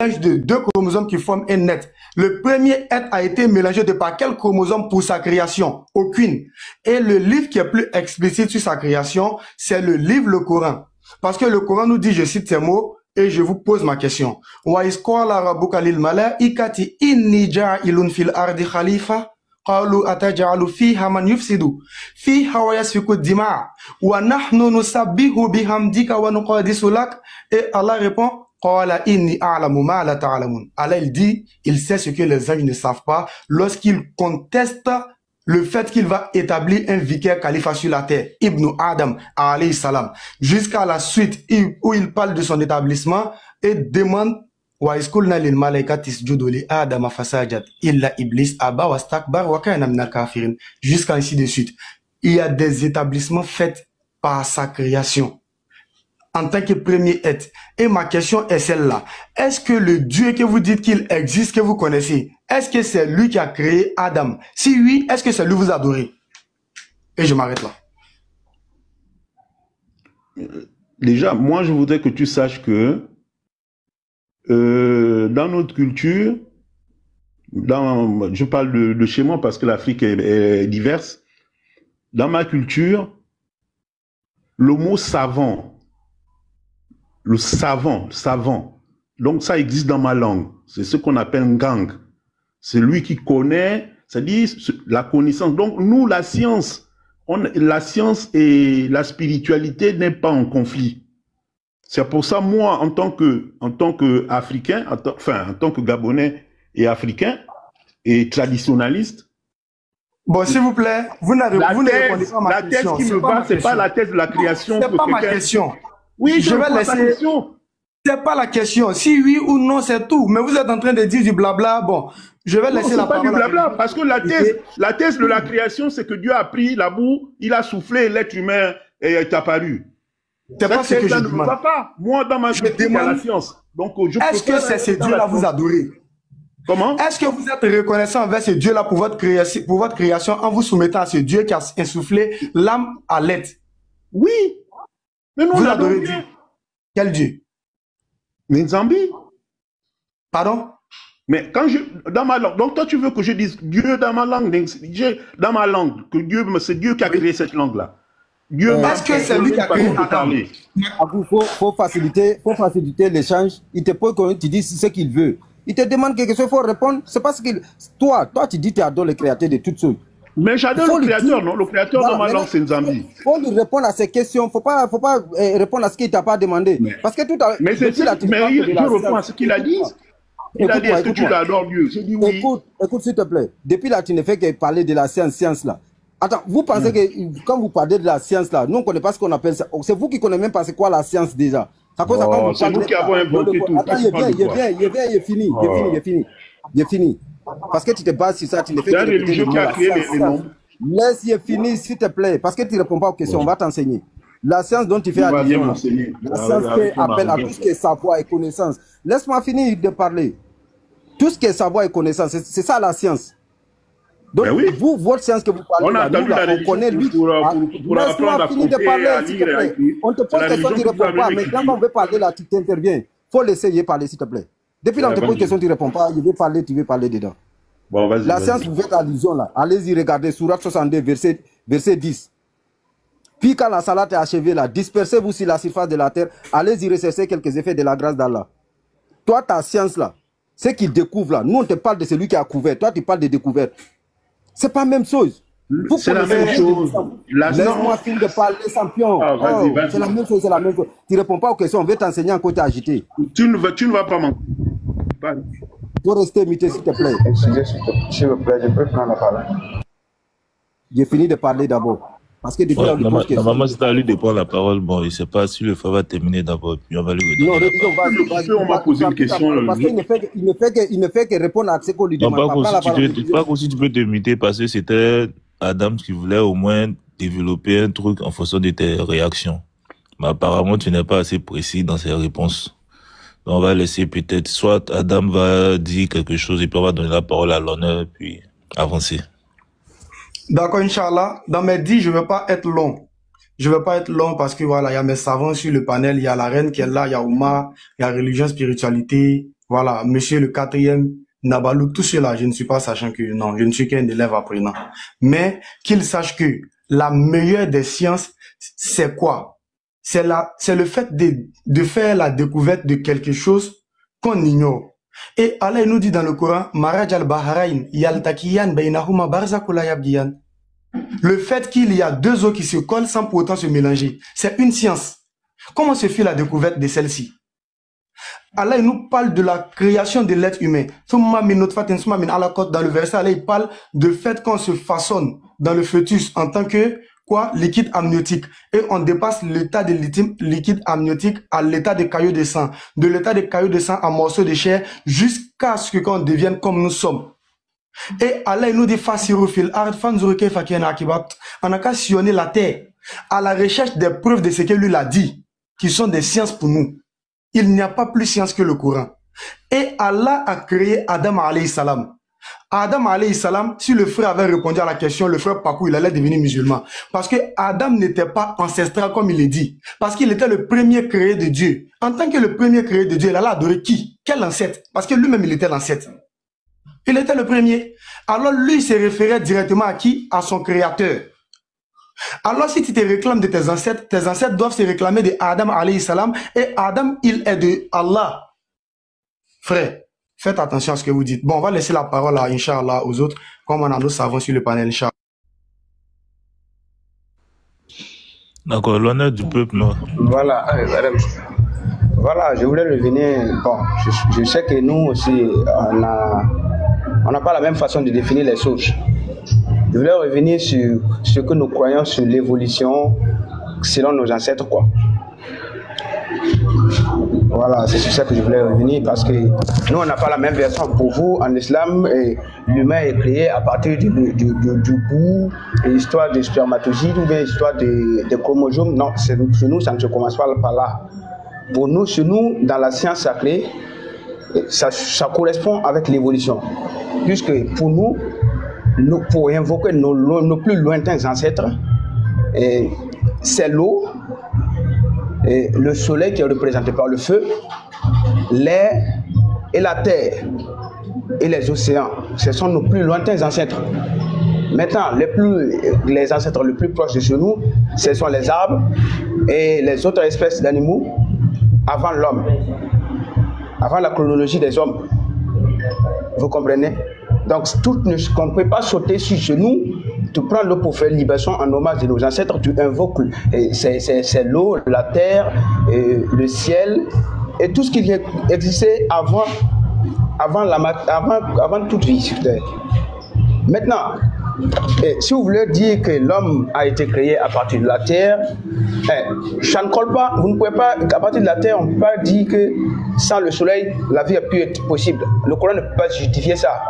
de deux chromosomes qui forment un être. Le premier être a été mélangé de par quel chromosome pour sa création? Aucune. Et le livre qui est plus explicite sur sa création, c'est le livre, le Coran. Parce que le Coran nous dit, je cite ces mots, et je vous pose ma question. Wa isqala rabbuka lil malaikati inni ja'ilun fil ardi khalifa qalu ataj'alu fiha man yufsidu fiha wa yasfiku dima wa nahnu nusabbihu bihamdika wa nuqaddisu lak. Et Allah répond qala inni a'lamu ma la ta'lamun. Allah il dit, il sait ce que les anges ne savent pas lorsqu'il conteste le fait qu'il va établir un vicaire khalifa sur la terre, Ibn Adam, alayhi salam, jusqu'à la suite où il parle de son établissement et demande wa iskulna lil malaikati isjudu li Adam fasajad illa iblis aba wastakbar wa kana minal kafirin, jusqu'à ainsi de suite. Il y a des établissements faits par sa création en tant que premier être. Et ma question est celle-là. Est-ce que le Dieu que vous dites qu'il existe, que vous connaissez, est-ce que c'est lui qui a créé Adam? Si oui, est-ce que c'est lui que vous adorez? Et je m'arrête là. Déjà, moi, je voudrais que tu saches que dans notre culture, je parle de chez moi parce que l'Afrique est diverse. Dans ma culture, le mot savant, le savant. Donc ça existe dans ma langue. C'est ce qu'on appelle un gang. C'est lui qui connaît, c'est-à-dire la connaissance. Donc nous, la science et la spiritualité n'est pas en conflit. C'est pour ça, moi, en tant que Africain, en tant que Gabonais et Africain et traditionnaliste. Bon, s'il vous plaît, vous ne répondez pas à ma question. La thèse qui me va, c'est pas la thèse de la création. C'est pas ma question. Oui, je vais laisser. C'est pas la question. Si oui ou non, c'est tout. Mais vous êtes en train de dire du blabla. Bon, je vais laisser la parole. C'est pas du blabla, parce que la thèse de la création, c'est que Dieu a pris la boue, il a soufflé, l'être humain est apparu. C'est pas ce que je demande. Moi, dans ma vie, il y a la science. Donc, est-ce que c'est ce Dieu-là vous adorez? Comment? Est-ce que vous êtes reconnaissant envers ce Dieu-là pour votre création en vous soumettant à ce Dieu qui a insufflé l'âme à l'être? Oui. Mais nous, vous adorez Dieu. Quel Dieu? Mais Zambie. Pardon? Mais quand dans ma langue, donc toi tu veux que je dise Dieu dans ma langue, que Dieu, c'est Dieu qui a créé cette langue-là. Est-ce que c'est lui qui a créé Adam? Il faut faciliter l'échange. Il te pose quand tu dis ce qu'il veut. Il te demande quelque chose, il faut répondre. C'est parce que toi tu dis que tu adores le créateur de toutes choses. Mais j'adore le créateur, non? Le créateur dans ma langue, c'est Nzambi. Il faut lui répondre à ces questions. Faut pas répondre à ce qu'il t'a pas demandé. Parce que tout à l'heure. Mais je réponds à ce qu'il a dit. Il a dit, est-ce que tu l'adores Dieu? J'ai dit oui. Écoute, s'il te plaît. Depuis là, tu ne fais que parler de la science là. Attends, vous pensez que quand vous parlez de la science là, nous on ne connaît pas ce qu'on appelle ça. C'est vous qui connaissez même pas c'est quoi la science déjà. C'est nous qui avons inventé tout. Attends, il est fini. Parce que tu te bases sur ça, tu ne fais que c'est religieux qui a créé les noms. Laisse y finir, s'il te plaît, parce que tu ne réponds pas aux questions, on va t'enseigner. La science dont tu fais allusion, la science qui appelle à tout ce qui est savoir et connaissance. Laisse-moi finir de parler. Tout ce qui est savoir et connaissance, c'est ça la science. Donc, vous, votre science que vous parlez, on connaît lui. Laisse-moi finir de parler, s'il te plaît. On te pose des questions, tu ne réponds pas. Mais quand on veut parler là, tu t'interviens. Il faut laisser parler, s'il te plaît. Depuis là, on te pose une question, tu ne réponds pas. Il veut parler, tu veux parler dedans. Bon, la science, vous faites allusion là. Allez-y, regardez, Sourate 62, verset 10. Puis quand la salade est achevée là, dispersez-vous sur la surface de la terre. Allez-y rechercher quelques effets de la grâce d'Allah. Toi, ta science là, ce qu'il découvre là, nous on te parle de celui qui a couvert. Toi, tu parles de découverte. C'est pas la même chose. C'est la même chose. Laisse-moi finir de parler, champion. C'est la même chose, c'est la même chose. Tu ne réponds pas aux questions, on veut t'enseigner en côté agité. Tu ne vas pas m'en... Il faut rester imité, s'il te plaît. S'il vous plaît, je peux prendre la parole. J'ai fini de parler d'abord. Parce que depuis là, normalement, c'est à lui de prendre la parole. Bon, il ne sait pas si le frère va terminer d'abord, puis on va lui redonner. Non, on va poser une question. Parce qu'il ne fait que répondre à ce qu'on lui demande. Pas comme si tu peux t'imiter, parce que c'était Adam qui voulait au moins développer un truc en fonction de tes réactions. Mais apparemment, tu n'es pas assez précis dans ses réponses. Donc, on va laisser peut-être, soit Adam va dire quelque chose et puis on va donner la parole à l'honneur, puis avancer. D'accord, Inch'Allah. Dans mes 10, je ne veux pas être long. Je ne veux pas être long parce que voilà, il y a mes savants sur le panel, il y a la reine qui est là, il y a Oumar, il y a religion, spiritualité, Voilà, monsieur le quatrième, Nabalou, tout cela, je ne suis pas sachant que non, je ne suis qu'un élève apprenant. Mais qu'il sache que la meilleure des sciences, c'est quoi? C'est le fait de faire la découverte de quelque chose qu'on ignore. Et Allah nous dit dans le Coran, Maraj al-Bahrain, yaltakiyan bainahuma barzakula yabgiyan. Le fait qu'il y a deux eaux qui se collent sans pour autant se mélanger, c'est une science. Comment se fait la découverte de celle-ci? Allah nous parle de la création de l'être humain. Dans le verset, Allah il parle de fait qu'on se façonne dans le fœtus en tant que quoi? Liquide amniotique. Et on dépasse l'état de liquide amniotique à l'état de caillot de sang. De l'état de caillot de sang à morceau de chair jusqu'à ce qu'on devienne comme nous sommes. Et Allah il nous dit on a qu'à sillonner la terre à la recherche des preuves de ce que lui l'a dit, qui sont des sciences pour nous. Il n'y a pas plus science que le Coran. Et Allah a créé Adam alayhi salam. Adam alayhi salam, si le frère avait répondu à la question, le frère Pakou, il allait devenir musulman. Parce que Adam n'était pas ancestral comme il est dit. Parce qu'il était le premier créé de Dieu. En tant que le premier créé de Dieu, il allait adorer qui? Quel ancêtre? Parce que lui-même, il était l'ancêtre. Il était le premier. Alors lui, il se référait directement à qui? À son créateur. Alors si tu te réclames de tes ancêtres doivent se réclamer de Adam alayhi salam, et Adam il est de Allah. Frère, faites attention à ce que vous dites. Bon, on va laisser la parole à Inch'Allah aux autres, comme on a nous savons sur le panel, Inch'Allah. D'accord, l'honneur du peuple, non? Voilà, voilà, je voulais revenir. Bon, je sais que nous aussi, on n'a pas la même façon de définir les choses. Je voulais revenir sur ce que nous croyons sur l'évolution selon nos ancêtres, quoi. Voilà, c'est sur ça que je voulais revenir parce que nous, on n'a pas la même version. Pour vous, en islam, l'humain est créé à partir du bout, et l'histoire des spermatozoïdes ou bien l'histoire des chromosomes. Non, chez nous, ça ne se commence pas par là. Pour nous, chez nous, dans la science sacrée, ça correspond avec l'évolution. Puisque pour nous, pour invoquer nos plus lointains ancêtres, c'est l'eau, le soleil qui est représenté par le feu, l'air et la terre et les océans. Ce sont nos plus lointains ancêtres. Maintenant, les ancêtres les plus proches de chez nous, ce sont les arbres et les autres espèces d'animaux avant l'homme, avant la chronologie des hommes. Vous comprenez? Donc, qu'on ne peut pas sauter sur genoux, tu prends l'eau pour faire libération en hommage de nos ancêtres, tu invoques, c'est l'eau, la terre, le ciel, et tout ce qui existait avant toute vie sur terre. Maintenant, si vous voulez dire que l'homme a été créé à partir de la terre, ça ne colle pas. Vous ne pouvez pas, à partir de la terre, on ne peut pas dire que sans le soleil, la vie a pu être possible. Le Coran ne peut pas justifier ça.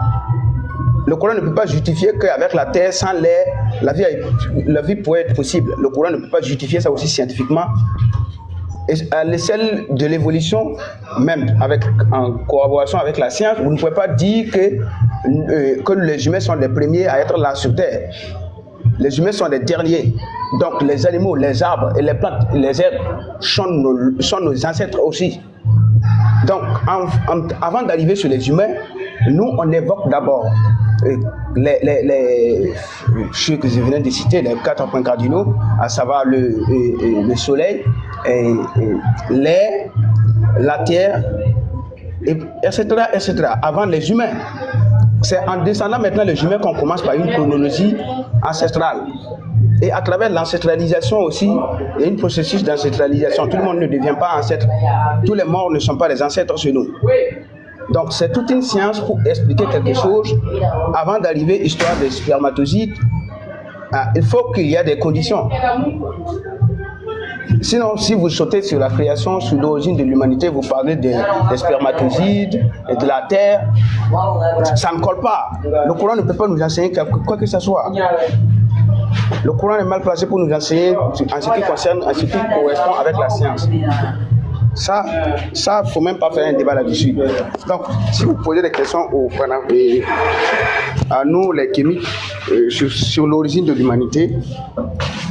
Le Coran ne peut pas justifier qu'avec la terre, sans l'air, la vie pourrait être possible. Le Coran ne peut pas justifier ça aussi scientifiquement. Et à l'échelle de l'évolution, même en collaboration avec la science, vous ne pouvez pas dire que les humains sont les premiers à être là sur Terre. Les humains sont les derniers. Donc les animaux, les arbres et les plantes, les herbes sont nos ancêtres aussi. Donc avant d'arriver sur les humains, nous on évoque d'abord ceux que je venais de citer, les 4 points cardinaux, à savoir le soleil, l'air, la terre, etc., etc., avant les humains. C'est en descendant maintenant les humains qu'on commence par une chronologie ancestrale. Et à travers l'ancestralisation aussi, il y a un processus d'ancestralisation. Tout le monde ne devient pas ancêtre. Tous les morts ne sont pas les ancêtres chez nous. Donc c'est toute une science pour expliquer quelque chose. Avant d'arriver à l'histoire des spermatozoïdes, il faut qu'il y ait des conditions. Sinon, si vous sautez sur la création, sur l'origine de l'humanité, vous parlez des spermatozoïdes et de la terre, ça ne colle pas. Le Coran ne peut pas nous enseigner quoi que ce soit. Le Coran est mal placé pour nous enseigner en ce qui correspond avec la science. Ça, il ne faut même pas faire un débat là-dessus. Donc, si vous posez des questions à nous, les chimiques, sur l'origine de l'humanité,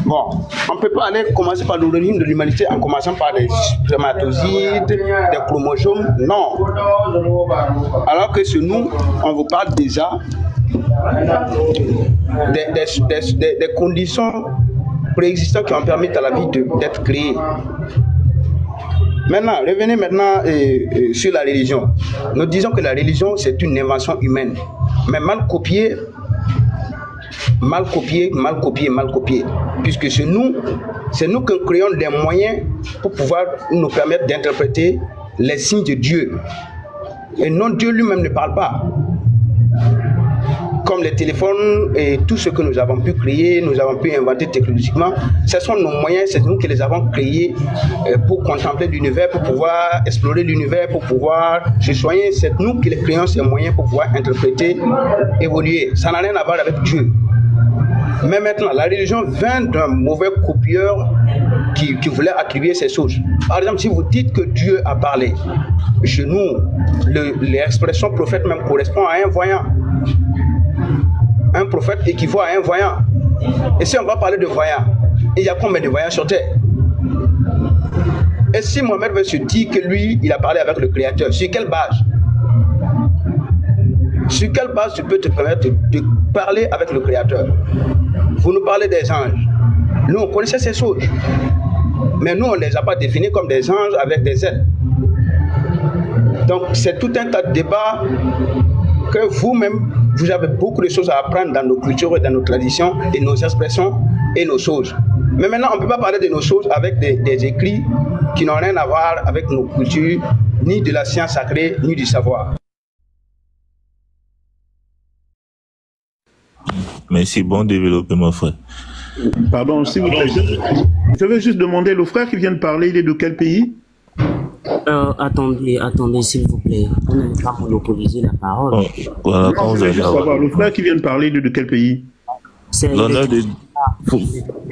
Bon, on ne peut pas aller commencer par l'origine de l'humanité en commençant par des spermatozoïdes, des chromosomes, non. Alors que chez nous, on vous parle déjà des conditions préexistantes qui ont permis à la vie d'être créée. Maintenant, revenez sur la religion. Nous disons que la religion, c'est une invention humaine, mais mal copiée. Puisque c'est nous qui créons des moyens pour pouvoir nous permettre d'interpréter les signes de Dieu. Et non, Dieu lui-même ne parle pas. Comme les téléphones et tout ce que nous avons pu créer, nous avons pu inventer technologiquement, ce sont nos moyens, c'est nous qui les avons créés pour contempler l'univers, pour pouvoir explorer l'univers, pour pouvoir se soigner. C'est nous qui les créons ces moyens pour pouvoir interpréter, évoluer. Ça n'a rien à voir avec Dieu. Mais maintenant, la religion vient d'un mauvais copieur qui voulait attribuer ces choses. Par exemple, si vous dites que Dieu a parlé, chez nous, l'expression prophète même correspond à un voyant. Un prophète équivaut à un voyant. Et si on va parler de voyant, il y a combien de voyants sur terre? Et si Mohamed veut se dire que lui, il a parlé avec le Créateur, sur quelle base? Sur quelle base tu peux te permettre de parler avec le Créateur? Vous nous parlez des anges. Nous, on connaissait ces choses. Mais nous, on ne les a pas définis comme des anges avec des ailes. Donc, c'est tout un tas de débats que vous-même, vous avez beaucoup de choses à apprendre dans nos cultures et dans nos traditions et nos expressions et nos choses. Mais maintenant, on ne peut pas parler de nos choses avec des écrits qui n'ont rien à voir avec nos cultures, ni de la science sacrée, ni du savoir. Merci, bon développement, frère. Pardon, s'il vous plaît. Je vais juste demander, le frère qui vient de parler, il est de quel pays? Attendez, s'il vous plaît. On ne va pas monopoliser la parole. Oh, voilà, non, quand vous allez savoir, le frère qui vient de parler, il est de quel pays? C'est l'honneur de...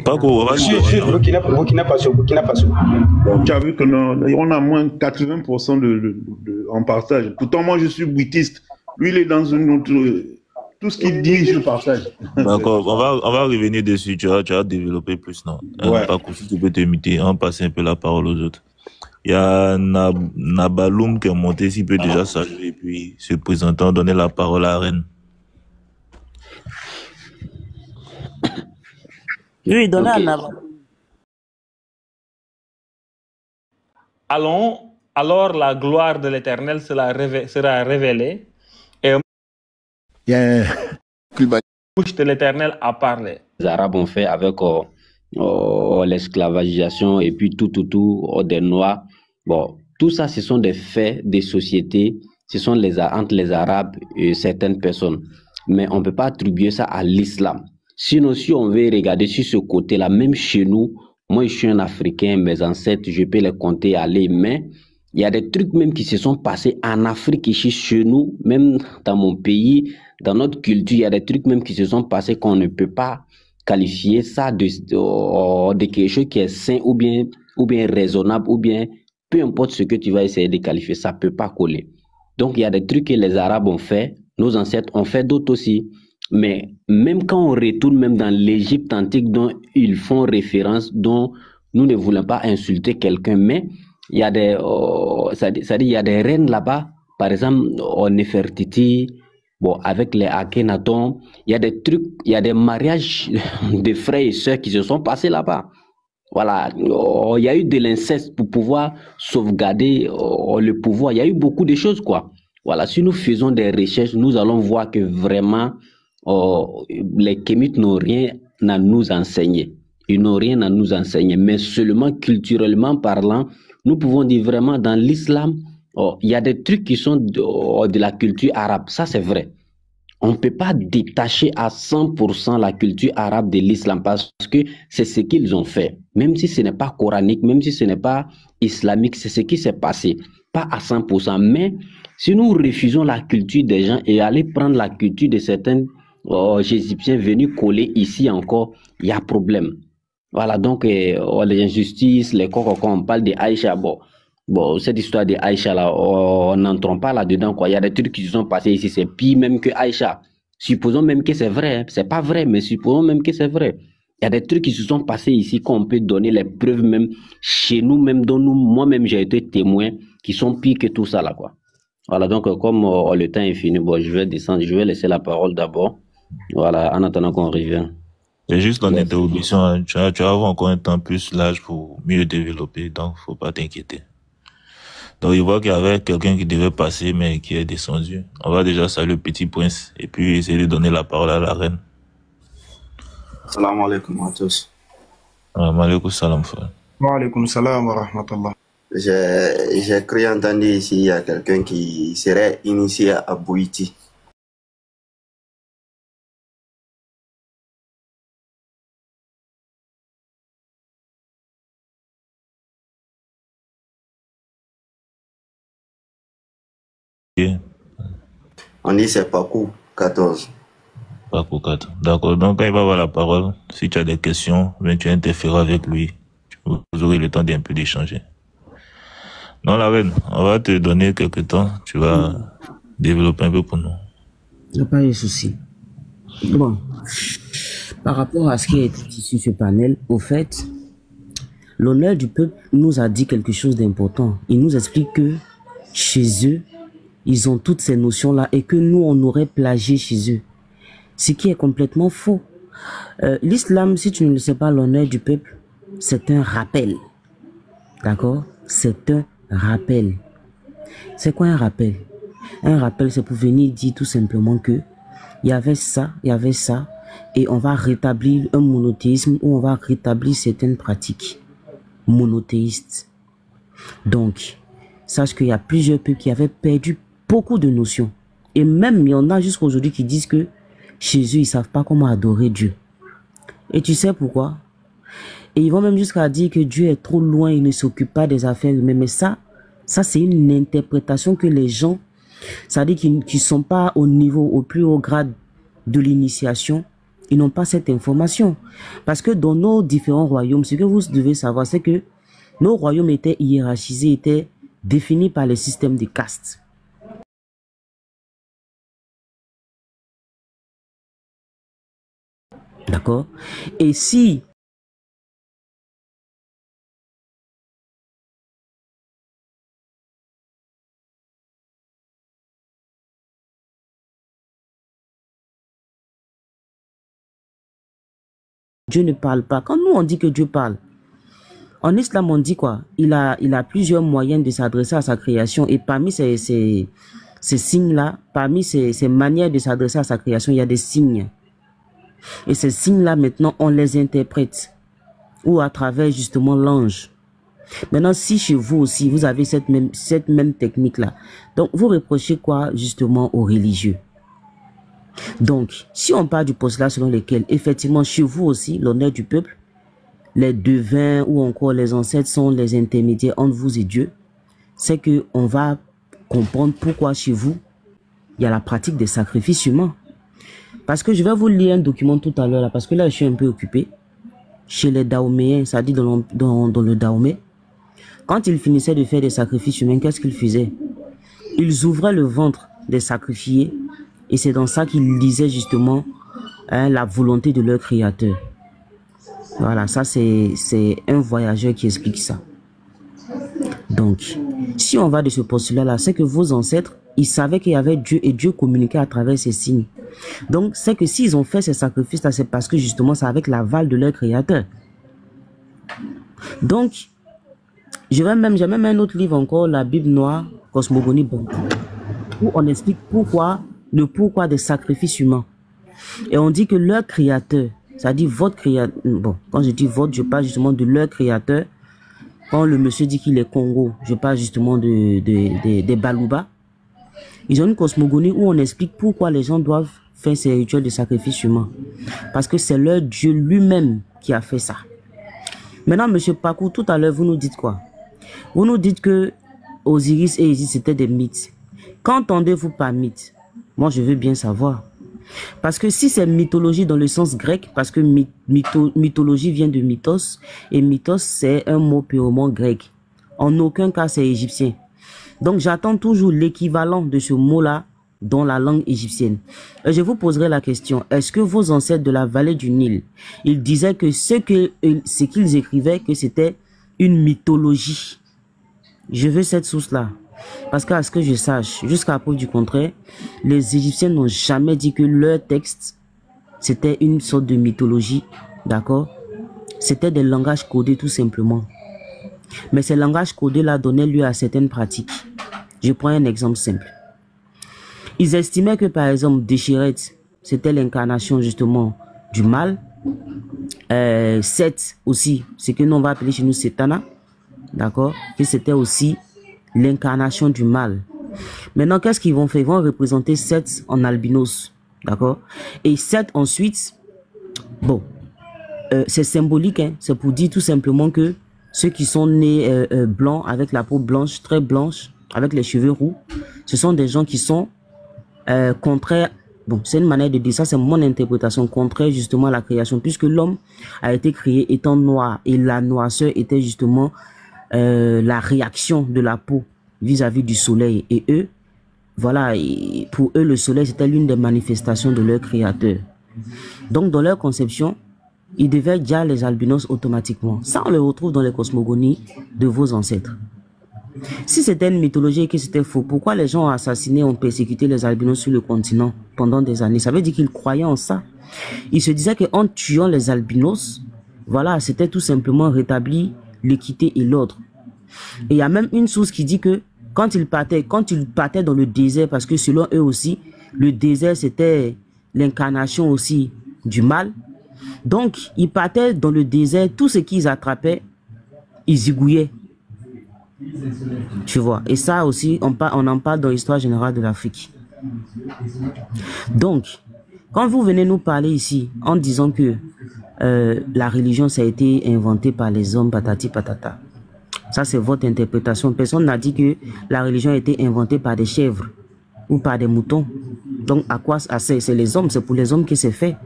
Pas qu'on va... Burkina Faso. Donc, tu as vu qu'on a moins 80% en partage. Pourtant, moi, je suis bouddhiste. Lui, il est dans une autre... Tout ce qu'il dit, je le partage. D'accord, on va revenir dessus. Tu vas développer plus, non? Ouais. Par contre, si tu peux t'imiter, on va passer un peu la parole aux autres. Il y a Nabaloum qui est monté, s'il peut déjà saluer et puis se présentant, donner la parole à Rennes. Oui, donnez à Nabaloum. Alors la gloire de l'Éternel sera révélée et la bouche de l'Éternel a parlé. Les Arabes ont fait avec l'esclavagisation et puis tout des Noirs. Bon, tout ça, ce sont des faits des sociétés, ce sont entre les Arabes et certaines personnes. Mais on ne peut pas attribuer ça à l'islam. Sinon, si on veut regarder sur ce côté-là, même chez nous, moi je suis un Africain, mes ancêtres, je peux les compter, aller, mais il y a des trucs même qui se sont passés en Afrique, ici chez nous, même dans mon pays, dans notre culture, il y a des trucs même qui se sont passés qu'on ne peut pas qualifier ça de quelque chose qui est sain ou bien raisonnable ou bien peu importe ce que tu vas essayer de qualifier, ça ne peut pas coller. Donc, il y a des trucs que les Arabes ont fait, nos ancêtres ont fait d'autres aussi. Mais même quand on retourne même dans l'Égypte antique dont ils font référence, dont nous ne voulons pas insulter quelqu'un, mais il y a des, il y a des reines là-bas, par exemple, en Nefertiti, bon, avec les Akhenaton, il y a des trucs, il y a des mariages de frères et sœurs qui se sont passés là-bas. Voilà, il y a eu de l'inceste pour pouvoir sauvegarder le pouvoir. Il y a eu beaucoup de choses, quoi. Voilà, si nous faisons des recherches, nous allons voir que vraiment, les Kémites n'ont rien à nous enseigner. Ils n'ont rien à nous enseigner, mais seulement culturellement parlant, nous pouvons dire vraiment dans l'islam, il y a des trucs qui sont de la culture arabe. Ça, c'est vrai. On ne peut pas détacher à 100% la culture arabe de l'islam parce que c'est ce qu'ils ont fait. Même si ce n'est pas coranique, même si ce n'est pas islamique, c'est ce qui s'est passé. Pas à 100%. Mais si nous refusons la culture des gens et aller prendre la culture de certains Égyptiens venus coller ici encore, il y a problème. Voilà, donc les injustices, les quand on parle de Aïcha, bon, cette histoire de Aïcha là, on n'entre pas là-dedans, quoi. Il y a des trucs qui se sont passés ici, c'est pire même que Aïcha. Supposons même que c'est vrai, hein. C'est pas vrai, mais supposons même que c'est vrai. Il y a des trucs qui se sont passés ici qu'on peut donner les preuves même chez nous, même dont moi-même j'ai été témoin, qui sont pires que tout ça là, quoi. Voilà, donc comme le temps est fini, bon, je vais descendre, je vais laisser la parole d'abord. Voilà, en attendant qu'on revienne. C'est juste en interrogation, hein. Tu vas avoir encore un temps plus large pour mieux développer, donc faut pas t'inquiéter. Donc il voit qu'il y avait quelqu'un qui devait passer, mais qui est descendu. On va déjà saluer le petit prince, et puis essayer de donner la parole à la reine. Salam alaikum à tous. Alaikum salam, frère. Wa alaikum salam wa rahmatullah. J'ai cru entendre ici, il y a quelqu'un qui serait initié à Bouiti. On dit c'est Pakou 14. Pakou 14. D'accord. Donc quand il va avoir la parole, si tu as des questions, ben, tu interfères avec lui. Vous aurez le temps d'un peu d'échanger. Non, la reine, on va te donner quelques temps. Tu vas développer un peu pour nous. Il n'y a pas de souci. Bon. Par rapport à ce qui a été dit sur ce panel, au fait, l'honneur du peuple nous a dit quelque chose d'important. Il nous explique que chez eux, ils ont toutes ces notions-là et que nous, on aurait plagié chez eux. Ce qui est complètement faux. L'islam, si tu ne le sais pas, l'honneur du peuple, c'est un rappel. D'accord? C'est un rappel. C'est quoi un rappel? Un rappel, c'est pour venir dire tout simplement que il y avait ça, et on va rétablir un monothéisme ou on va rétablir certaines pratiques monothéistes. Donc, sache qu'il y a plusieurs peuples qui avaient perdu beaucoup de notions. Et même, il y en a jusqu'à aujourd'hui qui disent que chez eux, ils ne savent pas comment adorer Dieu. Et tu sais pourquoi? Et ils vont même jusqu'à dire que Dieu est trop loin, il ne s'occupe pas des affaires humaines. Mais ça c'est une interprétation que les gens, ça dit qu'ils ne sont pas au plus haut grade de l'initiation, ils n'ont pas cette information. Parce que dans nos différents royaumes, ce que vous devez savoir, c'est que nos royaumes étaient hiérarchisés, étaient définis par les systèmes de castes. D'accord? Et si Dieu ne parle pas, quand nous on dit que Dieu parle, en islam on dit quoi? Il a plusieurs moyens de s'adresser à sa création, et parmi ces signes-là, parmi ces manières de s'adresser à sa création, il y a des signes. Et ces signes-là, maintenant, on les interprète. Ou à travers, justement, l'ange. Maintenant, si chez vous aussi, vous avez cette même technique-là, donc vous reprochez quoi, justement, aux religieux? Donc, si on parle du postulat selon lequel, effectivement, chez vous aussi, l'honneur du peuple, les devins ou encore les ancêtres sont les intermédiaires entre vous et Dieu, c'est que on va comprendre pourquoi chez vous, il y a la pratique des sacrifices humains. Parce que je vais vous lire un document tout à l'heure, parce que là, je suis un peu occupé. Chez les Dahoméens, ça dit dans le Dahomey, quand ils finissaient de faire des sacrifices humains, qu'est-ce qu'ils faisaient? Ils ouvraient le ventre des sacrifiés, et c'est dans ça qu'ils lisaient justement la volonté de leur créateur. Voilà, ça c'est un voyageur qui explique ça. Donc, si on va de ce postulat-là, c'est que vos ancêtres, ils savaient qu'il y avait Dieu et Dieu communiquait à travers ces signes. Donc, c'est que s'ils ont fait ces sacrifices-là, c'est parce que justement, c'est avec l'aval de leur créateur. Donc, j'ai même un autre livre encore, la Bible noire, Cosmogonie Bantu, où on explique le pourquoi des sacrifices humains. Et on dit que leur créateur, c'est-à-dire votre créateur, bon, quand je dis votre, je parle justement de leur créateur. Quand le monsieur dit qu'il est Congo, je parle justement des Baluba. Ils ont une cosmogonie où on explique pourquoi les gens doivent faire ces rituels de sacrifice humain. Parce que c'est leur Dieu lui-même qui a fait ça. Maintenant, monsieur Pakou, tout à l'heure, vous nous dites quoi? Vous nous dites que Osiris et Isis c'était des mythes. Qu'entendez-vous par mythe? Moi, je veux bien savoir. Parce que si c'est mythologie dans le sens grec, parce que mythologie vient de mythos, et mythos c'est un mot purement grec. En aucun cas c'est égyptien. Donc j'attends toujours l'équivalent de ce mot-là dans la langue égyptienne. Et je vous poserai la question, est-ce que vos ancêtres de la vallée du Nil, ils disaient que ce qu'ils écrivaient, que c'était une mythologie? Je veux cette source-là. Parce qu'à ce que je sache, jusqu'à preuve du contraire, les Égyptiens n'ont jamais dit que leur texte, c'était une sorte de mythologie, d'accord? C'était des langages codés tout simplement. Mais ces langages codés-là donnaient lieu à certaines pratiques. Je prends un exemple simple. Ils estimaient que par exemple, Déchiret, c'était l'incarnation justement du mal. Seth aussi, c'est que nous on va appeler chez nous Setana, d'accord? Que c'était aussi l'incarnation du mal. Maintenant, qu'est-ce qu'ils vont faire? Ils vont représenter Seth en albinos, d'accord? Et Seth ensuite, bon, c'est symbolique, hein? C'est pour dire tout simplement que ceux qui sont nés blancs, avec la peau blanche, très blanche, avec les cheveux roux, ce sont des gens qui sont contraires. Bon, c'est une manière de dire ça, c'est mon interprétation, contraire justement à la création, puisque l'homme a été créé étant noir, et la noirceur était justement la réaction de la peau vis-à-vis du soleil. Et eux, voilà, pour eux, le soleil, c'était l'une des manifestations de leur créateur. Donc, dans leur conception, ils devaient déjà les albinos automatiquement. Ça, on le retrouve dans les cosmogonies de vos ancêtres. Si c'était une mythologie et que c'était faux, pourquoi les gens ont assassiné, ont persécuté les albinos sur le continent pendant des années? Ça veut dire qu'ils croyaient en ça. Ils se disaient qu'en tuant les albinos, voilà, c'était tout simplement rétablir l'équité et l'ordre. Et il y a même une source qui dit que quand ils partaient dans le désert, parce que selon eux aussi, le désert c'était l'incarnation aussi du mal. Donc, ils partaient dans le désert, tout ce qu'ils attrapaient, ils zigouillaient. Tu vois, et ça aussi, on en parle dans l'histoire générale de l'Afrique. Donc, quand vous venez nous parler ici, en disant que la religion, ça a été inventé par les hommes, patati patata. Ça, c'est votre interprétation. Personne n'a dit que la religion a été inventée par des chèvres ou par des moutons. Donc, à quoi c'est les hommes, c'est pour les hommes que c'est fait.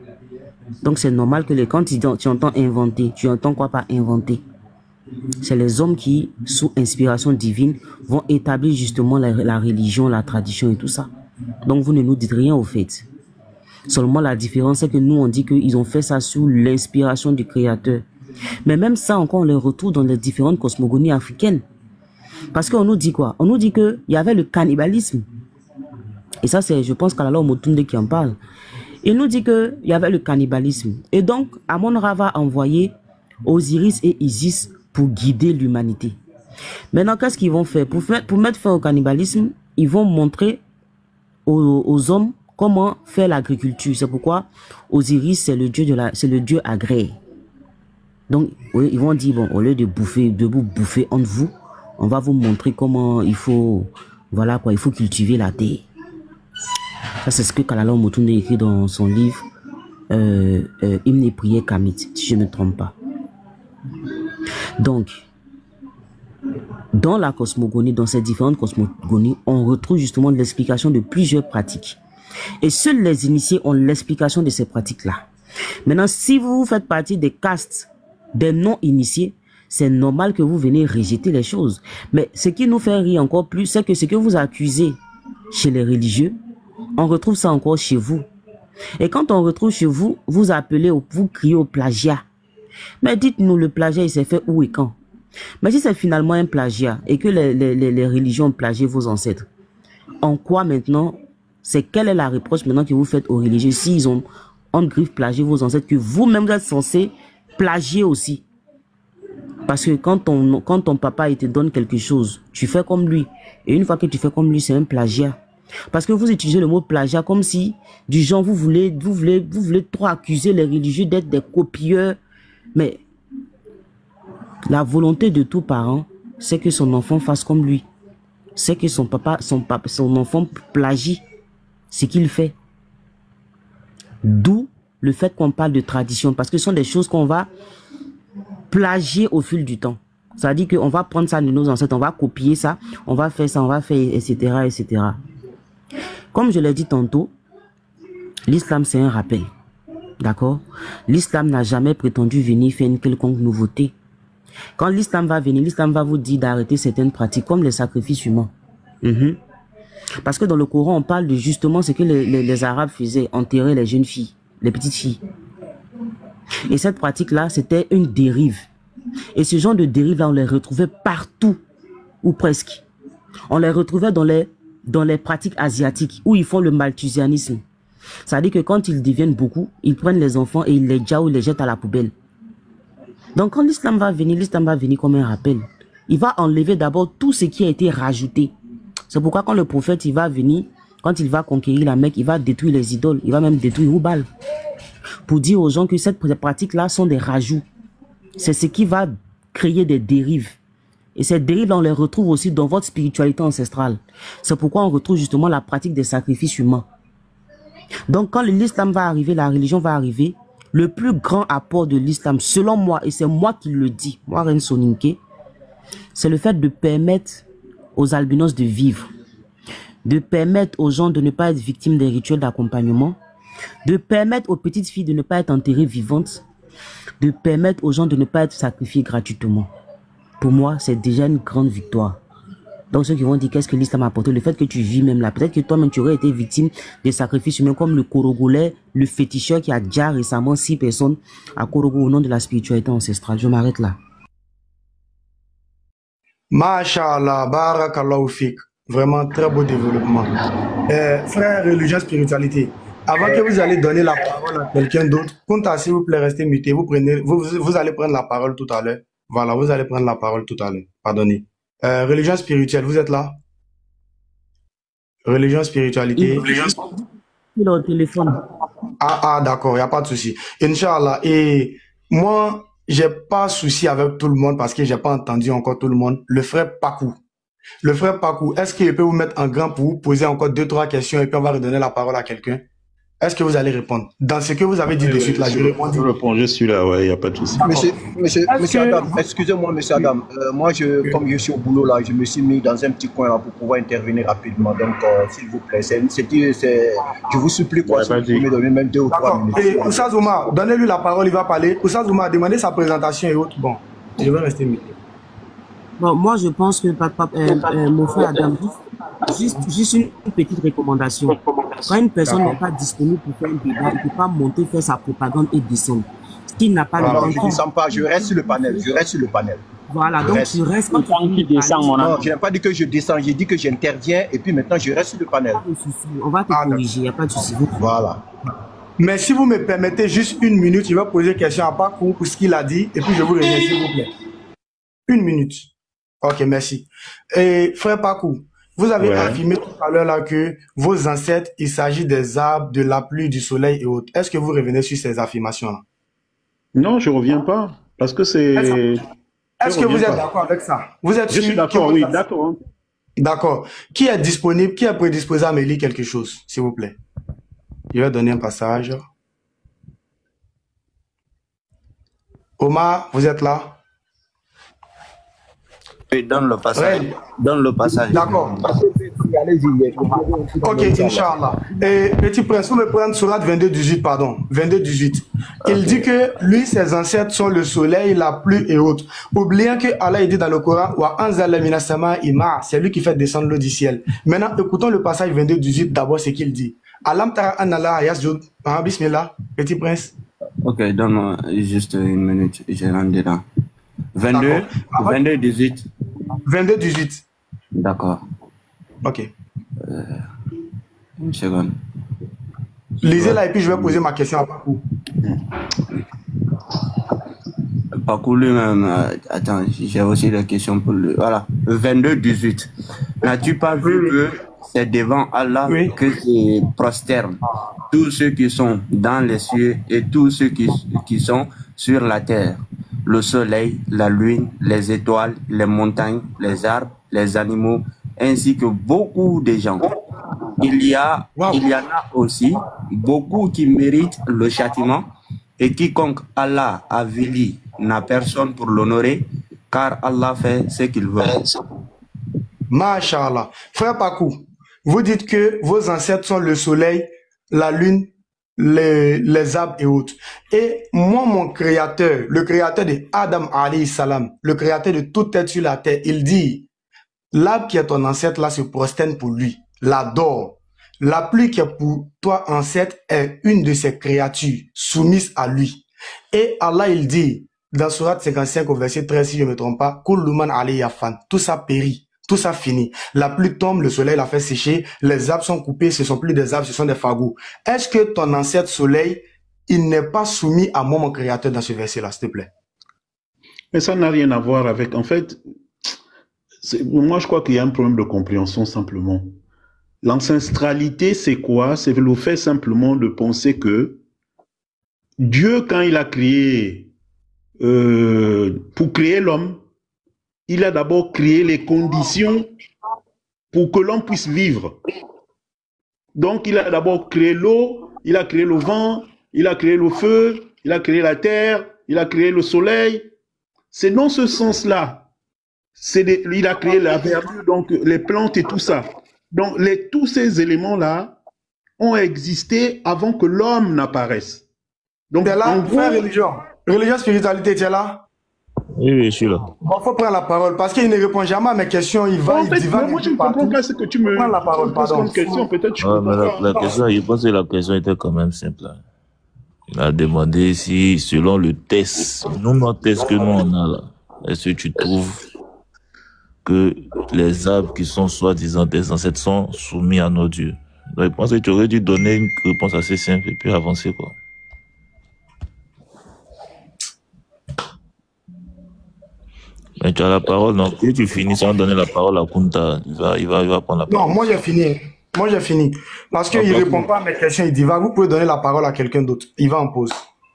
Donc, c'est normal que quand tu entends inventer, tu entends quoi par inventer? C'est les hommes qui, sous inspiration divine, vont établir justement la religion, la tradition et tout ça. Donc, vous ne nous dites rien au fait. Seulement, la différence, c'est que nous, on dit qu'ils ont fait ça sous l'inspiration du Créateur. Mais même ça, encore, on le retrouve dans les différentes cosmogonies africaines. Parce qu'on nous dit quoi? On nous dit qu'il y avait le cannibalisme. Et ça, c'est, je pense, Kalala Omotunde qui en parle. Il nous dit qu'il y avait le cannibalisme. Et donc, Amon-Ra va envoyer Osiris et Isis pour guider l'humanité. Maintenant, qu'est-ce qu'ils vont faire? Pour mettre fin au cannibalisme, ils vont montrer aux hommes comment faire l'agriculture. C'est pourquoi Osiris, c'est le dieu agraire. Donc, ils vont dire, bon, au lieu de vous bouffer entre vous, on va vous montrer comment il faut, voilà quoi, il faut cultiver la terre. Ça, c'est ce que Kalala Omotunde écrit dans son livre Hymne et prière Kamit, si je ne me trompe pas. Donc, dans la cosmogonie, dans ces différentes cosmogonies, on retrouve justement l'explication de plusieurs pratiques. Et seuls les initiés ont l'explication de ces pratiques-là. Maintenant, si vous faites partie des castes des non-initiés, c'est normal que vous venez rejeter les choses. Mais ce qui nous fait rire encore plus, c'est que ce que vous accusez chez les religieux, on retrouve ça encore chez vous. Et quand on retrouve chez vous, vous appelez, vous criez au plagiat. Mais dites-nous, le plagiat, il s'est fait où et quand? Mais si c'est finalement un plagiat et que les religions ont plagié vos ancêtres, en quoi maintenant, quelle est la reproche maintenant que vous faites aux religieux s'ils ont en griffe plagié vos ancêtres, que vous-même vous êtes censé plagier aussi? Parce que quand ton papa il te donne quelque chose, tu fais comme lui. Et une fois que tu fais comme lui, c'est un plagiat. Parce que vous utilisez le mot plagiat comme si, du genre, vous voulez trop accuser les religieux d'être des copieurs. Mais la volonté de tout parent, c'est que son enfant fasse comme lui. C'est que son enfant plagie ce qu'il fait. D'où le fait qu'on parle de tradition, parce que ce sont des choses qu'on va plagier au fil du temps. Ça veut dire qu'on va prendre ça de nos ancêtres, on va copier ça, on va faire ça, on va faire, etc., etc. Comme je l'ai dit tantôt, l'islam c'est un rappel. D'accord? L'islam n'a jamais prétendu venir faire une quelconque nouveauté. Quand l'islam va venir, l'islam va vous dire d'arrêter certaines pratiques, comme les sacrifices humains. Parce que dans le Coran, on parle de justement ce que les Arabes faisaient, enterrer les jeunes filles, les petites filles. Et cette pratique-là, c'était une dérive. Et ce genre de dérive-là, on les retrouvait partout, ou presque. On les retrouvait dans les pratiques asiatiques, où ils font le malthusianisme. C'est-à-dire que quand ils deviennent beaucoup, ils prennent les enfants et ils les jaouent, les jettent à la poubelle. Donc quand l'islam va venir comme un rappel. Il va enlever d'abord tout ce qui a été rajouté. C'est pourquoi quand le prophète il va venir, quand il va conquérir la Mecque, il va détruire les idoles, il va même détruire Houbal. Pour dire aux gens que ces pratiques-là sont des rajouts. C'est ce qui va créer des dérives. Et ces dérives-là, on les retrouve aussi dans votre spiritualité ancestrale. C'est pourquoi on retrouve justement la pratique des sacrifices humains. Donc quand l'islam va arriver, la religion va arriver, le plus grand apport de l'islam, selon moi, et c'est moi qui le dis, moi Ren Soninke, c'est le fait de permettre aux albinos de vivre, de permettre aux gens de ne pas être victimes des rituels d'accompagnement, de permettre aux petites filles de ne pas être enterrées vivantes, de permettre aux gens de ne pas être sacrifiés gratuitement. Pour moi, c'est déjà une grande victoire. Donc ceux qui vont dire qu'est-ce que l'islam a apporté, le fait que tu vis même là, peut-être que toi-même tu aurais été victime des sacrifices humains comme le Korogolais, le féticheur qui a déjà récemment 6 personnes à Korogo au nom de la spiritualité ancestrale. Je m'arrête là. Masha'Allah, barakallahu fik. Vraiment très beau développement. Frère, religion, spiritualité. Avant que vous allez donner la parole à quelqu'un d'autre, Kunta, s'il vous plaît, restez muté. Vous allez prendre la parole tout à l'heure. Voilà, vous allez prendre la parole tout à l'heure. Pardonnez. Religion spirituelle, vous êtes là? Religion, spiritualité. Il est au téléphone. Ah, d'accord, il n'y a pas de souci. Inch'Allah. Et moi, j'ai pas souci avec tout le monde parce que j'ai pas entendu encore tout le monde. Le frère Pakou. Le frère Pakou, est-ce qu'il peut vous mettre en grand pour vous poser encore 2-3 questions et puis on va redonner la parole à quelqu'un? Est-ce que vous allez répondre? Dans ce que vous avez dit de suite là, je réponds. Je réponds, je suis là, ouais, il n'y a pas de souci. Monsieur Adam, excusez-moi, monsieur Adam. Moi, comme je suis au boulot là, je me suis mis dans un petit coin là pour pouvoir intervenir rapidement. Donc, s'il vous plaît, je vous supplie quoi, si vous pouvez me donner même 2 ou 3 minutes. Et Oussa Zouma, donnez-lui la parole, il va parler. Oussa Zouma, demandez sa présentation et autres. Bon, je vais rester muté. Bon, moi, je pense que mon frère Adam, juste une petite recommandation. Quand une personne n'est pas disponible pour faire un débat, il ne peut pas monter, faire sa propagande et descendre. S'il n'a pas le temps. Je ne descends pas, je reste sur le panel. Voilà, donc tu restes quand tu descends. Non, je n'ai pas dit que je descends, j'ai dit que j'interviens et puis maintenant je reste sur le panel. On va te corriger, il n'y a pas de souci. Voilà. Mais si vous me permettez juste 1 minute, je vais poser une question à Pakou pour ce qu'il a dit et puis je vous reviens, s'il vous plaît. 1 minute. Ok, merci. Et frère Pakou, vous avez affirmé tout à l'heure là que vos ancêtres, il s'agit des arbres, de la pluie, du soleil et autres. Est-ce que vous revenez sur ces affirmations-là? Non, je ne reviens pas. Parce que c'est... Est-ce que vous êtes d'accord avec ça? Vous êtes Je suis d'accord, oui, d'accord. D'accord. Qui est disponible, qui est prédisposé à me lire quelque chose, s'il vous plaît? Je vais donner un passage. Omar, vous êtes là? Oui, donne le passage. Ouais. Donne le passage. D'accord. Ok, Inch'Allah. Et Petit Prince, vous me prenez Sourate 22-18, pardon. 22-18. Il dit que lui, ses ancêtres sont le soleil, la pluie et autres. Oubliant que Allah dit dans le Coran, c'est lui qui fait descendre l'eau du ciel. Maintenant, écoutons le passage 22-18 d'abord, ce qu'il dit. Alam tara anala yasjud. Bismillah, Petit Prince. Ok, donne-moi juste 1 minute, je rentre dedans. 22-18. 22-18. D'accord. Ok. 1 seconde. Lisez là et puis je vais poser ma question à Pakou. Pakou lui-même, attends, j'ai aussi des questions pour lui. Voilà, 22-18. N'as-tu pas vu que c'est devant Allah que se prosternent tous ceux qui sont dans les cieux et tous ceux qui sont sur la terre? Le soleil, la lune, les étoiles, les montagnes, les arbres, les animaux, ainsi que beaucoup de gens. Il y en a aussi beaucoup qui méritent le châtiment, et quiconque Allah avilit n'a personne pour l'honorer, car Allah fait ce qu'il veut. Masha'Allah. Frère Pakou, vous dites que vos ancêtres sont le soleil, la lune, les arbres et autres. Et moi, mon créateur, le créateur de Adam alayhi salam, le créateur de tout être sur la terre, il dit, l'arbre qui est ton ancêtre là se prosterne pour lui. l'adore. La pluie qui est pour toi ancêtre est une de ses créatures soumises à lui. Et Allah, il dit, dans Surat 55 au verset 13, si je ne me trompe pas, Kulluman Ali Yafan, tout ça périt, tout ça finit. La pluie tombe, le soleil l'a fait sécher, les arbres sont coupés, ce ne sont plus des arbres, ce sont des fagots. Est-ce que ton ancêtre soleil, il n'est pas soumis à moi, mon créateur, dans ce verset-là, s'il te plaît? Mais ça n'a rien à voir avec, en fait, moi je crois qu'il y a un problème de compréhension simplement. L'ancestralité, c'est quoi? C'est le fait simplement de penser que Dieu, quand il a créé, pour créer l'homme, il a d'abord créé les conditions pour que l'homme puisse vivre. Donc, il a d'abord créé l'eau, il a créé le vent, il a créé le feu, il a créé la terre, il a créé le soleil. C'est dans ce sens-là. Il a créé la verdure, donc les plantes et tout ça. Donc, tous ces éléments-là ont existé avant que l'homme n'apparaisse. Donc, t'es là, en gros, religion, spiritualité, tu es là? Oui, je suis là. Bon, faut prendre la parole parce qu'il ne répond jamais à mes questions. Il va, en fait, il divague. moi, je ne comprends pas ce que tu me prends la parole, poses pardon. comme question. Peut-être je Mais la question, je pense que la question était quand même simple. Hein. Il a demandé si, selon le test, notre test que nous on a là, est-ce que tu trouves que les arbres qui sont soi-disant des ancêtres sont soumis à nos dieux? Donc, je pense que tu aurais dû donner une réponse assez simple et puis avancer, quoi. Mais tu as la parole, donc si tu finis sans donner la parole à Kunta, il va prendre la parole. Non, moi j'ai fini. Moi j'ai fini. Parce qu'il ne répond pas à mes questions, il dit, vous pouvez donner la parole à quelqu'un d'autre. Il va en pause.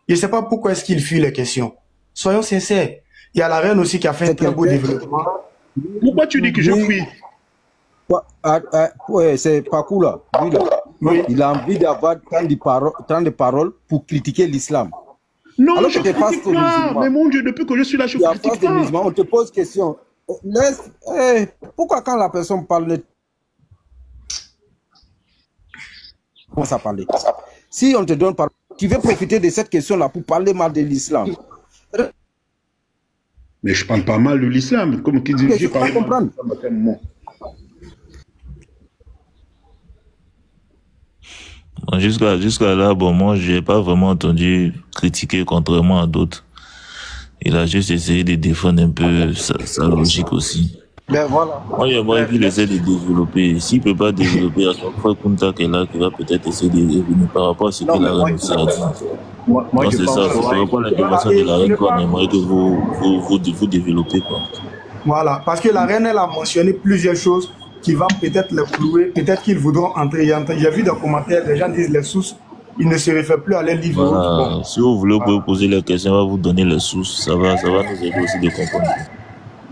Je ne sais pas pourquoi est-ce qu'il fuit les questions. Soyons sincères. Il y a la reine aussi qui a fait un très beau développement. Pourquoi tu dis que je fuis? Ouais, c'est Pakou là. Lui, là. Oui. Il a envie d'avoir tant de paroles pour critiquer l'islam. Non, alors je ne critique pas. Mais mon Dieu, depuis que je suis là, je ne critique pas. On te pose question. Pourquoi quand la personne parle, commence à parler? Si on te donne parole, tu veux profiter de cette question-là pour parler mal de l'islam. Mais je parle pas mal de l'islam. Comme qui dit, je peux comprendre. Jusqu'à là, bon, moi, j'ai pas vraiment entendu critiquer contrairement à d'autres. Il a juste essayé de défendre un peu sa logique aussi. Ben voilà. Moi, j'aimerais qu'il essaie de développer. S'il peut pas développer, à chaque fois Kunta qui est là, qui va peut-être essayer de revenir par rapport à ce que la reine aussi a dit. Moi, c'est ça, c'est par rapport à l'intervention de la reine qu'on aimerait que vous développez, quoi. Voilà, parce que la reine, elle a mentionné plusieurs choses qui vont peut-être les clouer, peut-être qu'ils voudront entrer. J'ai vu dans les commentaires, les gens disent les sources, ils ne se réfèrent plus à les livres. Voilà. Bon. Si vous voulez, vous pouvez poser les questions, on va vous donner les sources, ça va nous aider aussi de comprendre.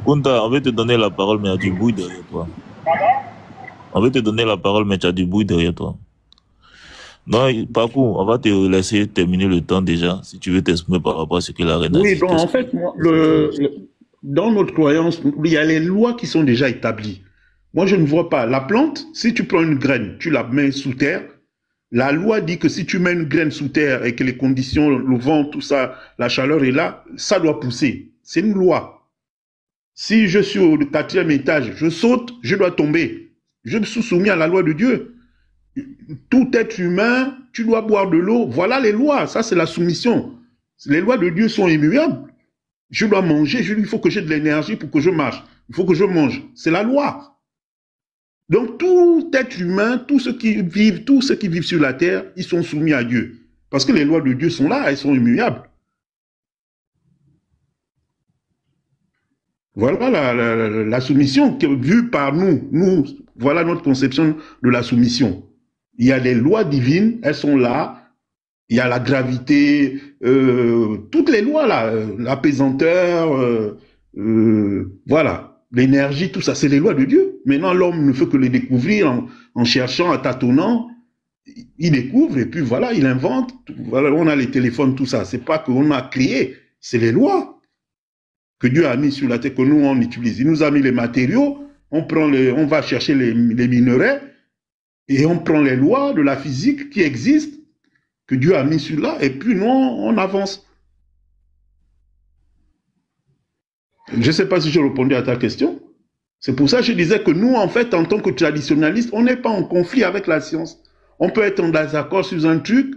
Kunta, on va te donner la parole, mais il y a du bruit derrière toi. On va te donner la parole, mais tu as du bruit derrière toi. Donc, Pakou, on va te laisser terminer le temps déjà, si tu veux t'exprimer par rapport à ce que la reine a dit. Oui, donc en fait, moi, dans notre croyance, il y a les lois qui sont déjà établies. Moi, je ne vois pas. La plante, si tu prends une graine, tu la mets sous terre, la loi dit que si tu mets une graine sous terre et que les conditions, le vent, tout ça, la chaleur est là, ça doit pousser. C'est une loi. Si je suis au 4e étage, je saute, je dois tomber. Je me suis soumis à la loi de Dieu. Tout être humain, tu dois boire de l'eau. Voilà les lois. Ça, c'est la soumission. Les lois de Dieu sont immuables. Je dois manger. Il faut que j'ai de l'énergie pour que je marche. Il faut que je mange. C'est la loi. Donc, tout être humain, tous ceux qui vivent sur la terre, ils sont soumis à Dieu. Parce que les lois de Dieu sont là, elles sont immuables. Voilà la soumission vue par nous. Voilà notre conception de la soumission. Il y a les lois divines, elles sont là. Il y a la gravité, toutes les lois là, la pesanteur, voilà. L'énergie, tout ça, c'est les lois de Dieu. Maintenant, l'homme ne fait que les découvrir en cherchant, en tâtonnant. Il découvre et puis voilà, il invente. Voilà, on a les téléphones, tout ça. C'est pas qu'on a créé, c'est les lois que Dieu a mis sur la terre, que nous, on utilise. Il nous a mis les matériaux, on va chercher les minerais et on prend les lois de la physique qui existent, que Dieu a mis sur là, et puis nous, on avance. Je ne sais pas si j'ai répondu à ta question. C'est pour ça que je disais que nous, en fait, en tant que traditionnalistes, on n'est pas en conflit avec la science. On peut être en désaccord sur un truc,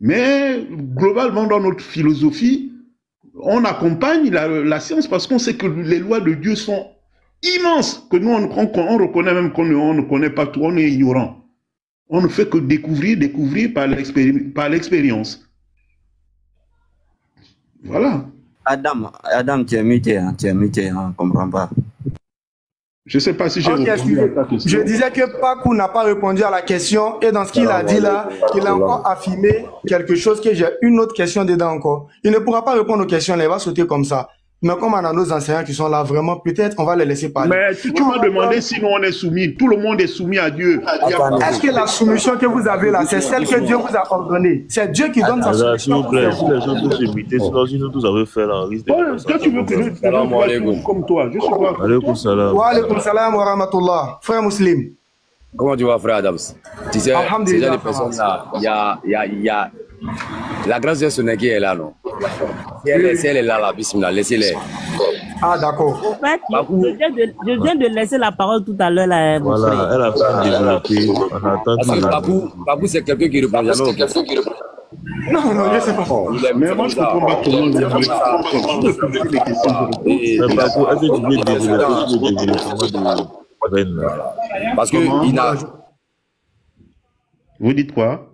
mais globalement, dans notre philosophie, on accompagne la science parce qu'on sait que les lois de Dieu sont immenses, que nous, on reconnaît même qu'on ne connaît pas tout, on est ignorant. On ne fait que découvrir par l'expérience. Voilà. Adam, tu es muté, on ne comprend pas. Je ne sais pas si j'ai répondu à ta question. Je disais que Pakou n'a pas répondu à la question et dans ce qu'il a dit là, il a encore affirmé quelque chose que j'ai une autre question dedans encore. Il ne pourra pas répondre aux questions, il va sauter comme ça. Mais comme on a nos enseignants qui sont là, vraiment, peut-être on va les laisser parler. Mais tu m'as demandé si nous on est soumis. Tout le monde est soumis à Dieu. Est-ce que la soumission que vous avez là, c'est celle que Dieu vous a ordonnée? C'est Dieu qui donne sa soumission. S'il vous plaît, si les gens peuvent s'imiter, sinon si nous tous avons fait là, on risque de... Toi, tu veux que je fasse comme toi. Je suis pas... Alaykoum salam. Wa alaykoum salam wa rahmatullah. Frère musulman. Comment tu vas, frère Adams? Tu sais, ces gens de personnes là, il y a la grande sœur Soneki est là, non? Si elle est là, bismillah, laissez-les. Ah, d'accord. En fait, je viens de laisser la parole tout à l'heure, là. Voilà, elle a fait développer. On attend parce que Babou, c'est quelqu'un qui répond jamais aux questions. Non, non, je sais pas. Mais moi, je comprends pas comment vous avez des questions. Mais Babou, est-ce que tu veux développer sur le développement de Rennes? Parce que il a... Vous dites quoi?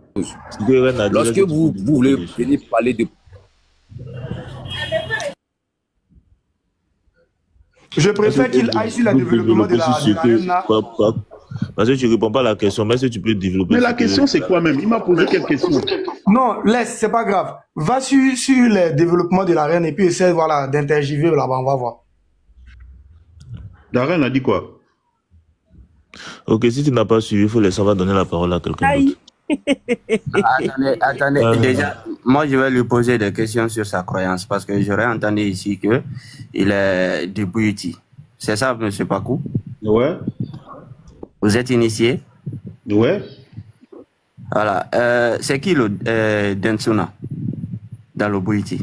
Lorsque vous voulez venir parler de... Je préfère qu'il aille sur le développement de la reine. Parce que tu ne réponds pas à la question, mais est-ce que tu peux développer? Mais la question, c'est quoi même? Il m'a posé quelle question? Non, laisse, c'est pas grave. Va sur le développement de la reine et puis essaie voilà, d'intergiver là-bas, on va voir. La reine a dit quoi? Ok, si tu n'as pas suivi, il faut laisser, on va donner la parole à quelqu'un d'autre. Attendez, déjà, moi je vais lui poser des questions sur sa croyance parce que j'aurais entendu ici qu'il est de Bouti. C'est ça, M. Pakou? Ouais. Vous êtes initié? Ouais. Voilà. C'est qui le Densuna dans le Bouti?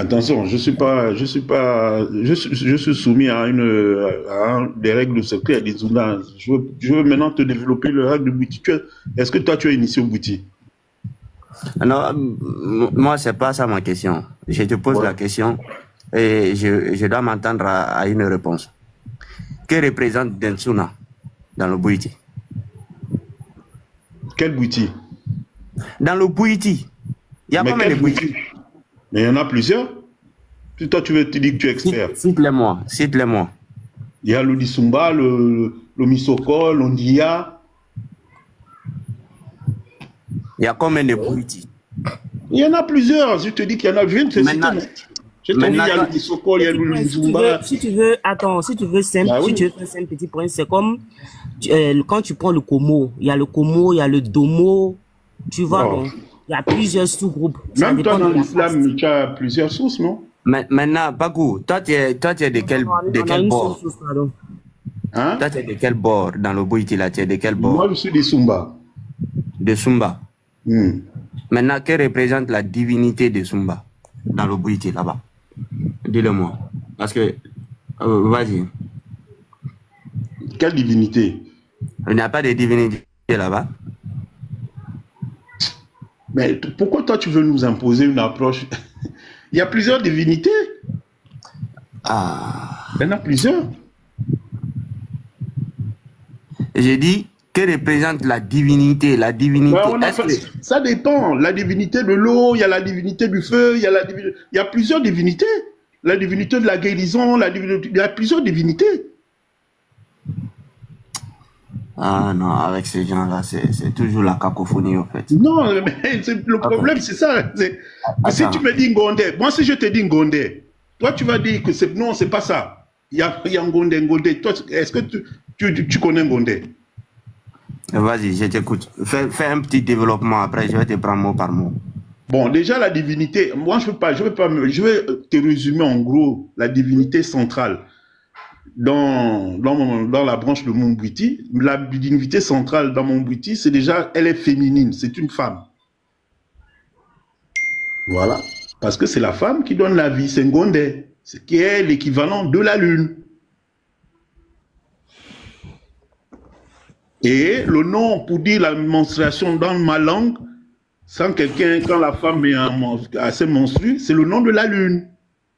Attention, je suis soumis à des règles secrètes des Zuna. Je veux maintenant te développer le règle de Bouti. Est-ce que toi tu es initié au Bouti? Non, moi c'est pas ça ma question. Je te pose la question et je dois m'entendre à une réponse. Que représente Densuna dans le Bouti? Quel Bouti? Dans le Bouti. Il y a combien de Bouti? Mais il y en a plusieurs. Si toi tu veux te dire que tu es expert. Cite-les-moi. Il y a l'Odisumba, le Misoko, l'Ondia. Il y a combien de Bouti? Il y en a plusieurs. Je te dis qu'il y en a 20. Je te dis, il y a le Misoko, il y a l'Odisumba. Si tu veux simple, si tu veux faire un petit point, c'est comme quand tu prends le Komo. Il y a le Komo, il y a le Domo. Tu vois, donc. Il y a plusieurs sous-groupes. Même toi, dans l'islam, tu as plusieurs sources, non? Maintenant, Bakou, toi, tu es de quel bord? Hein? Toi, tu es de quel bord dans le Bouti là? Tu es de quel bord? Moi, je suis de Sumba. De Sumba. Maintenant, que représente la divinité de Sumba dans le Bouti là-bas? Dis-le-moi. Parce que, vas-y. Quelle divinité? Il n'y a pas de divinité là-bas. Mais pourquoi toi tu veux nous imposer une approche? Il y a plusieurs divinités. Il y en a plusieurs. J'ai dit, que représente la divinité? La divinité. Ça dépend. La divinité de l'eau, il y a la divinité du feu, il y a plusieurs divinités. La divinité de la guérison, il y a plusieurs divinités. Ah non, avec ces gens-là, c'est toujours la cacophonie, en fait. Non, mais le problème, c'est ça. Si tu me dis Ngondé, moi, si je te dis Ngondé, toi, tu vas dire que non, c'est pas ça. Il y a Ngondé. Est-ce que tu connais Ngondé? Vas-y, je t'écoute. Fais un petit développement, après, je vais te prendre mot par mot. Bon, déjà, la divinité, moi, je vais te résumer en gros la divinité centrale. Dans la branche de mon Bouti, la divinité centrale dans mon Bouti, c'est déjà, elle est féminine, c'est une femme. Voilà. Parce que c'est la femme qui donne la vie, c'est Ngondé, ce qui est l'équivalent de la lune. Et le nom pour dire la menstruation dans ma langue, sans quelqu'un, quand la femme est assez menstrue, c'est le nom de la lune.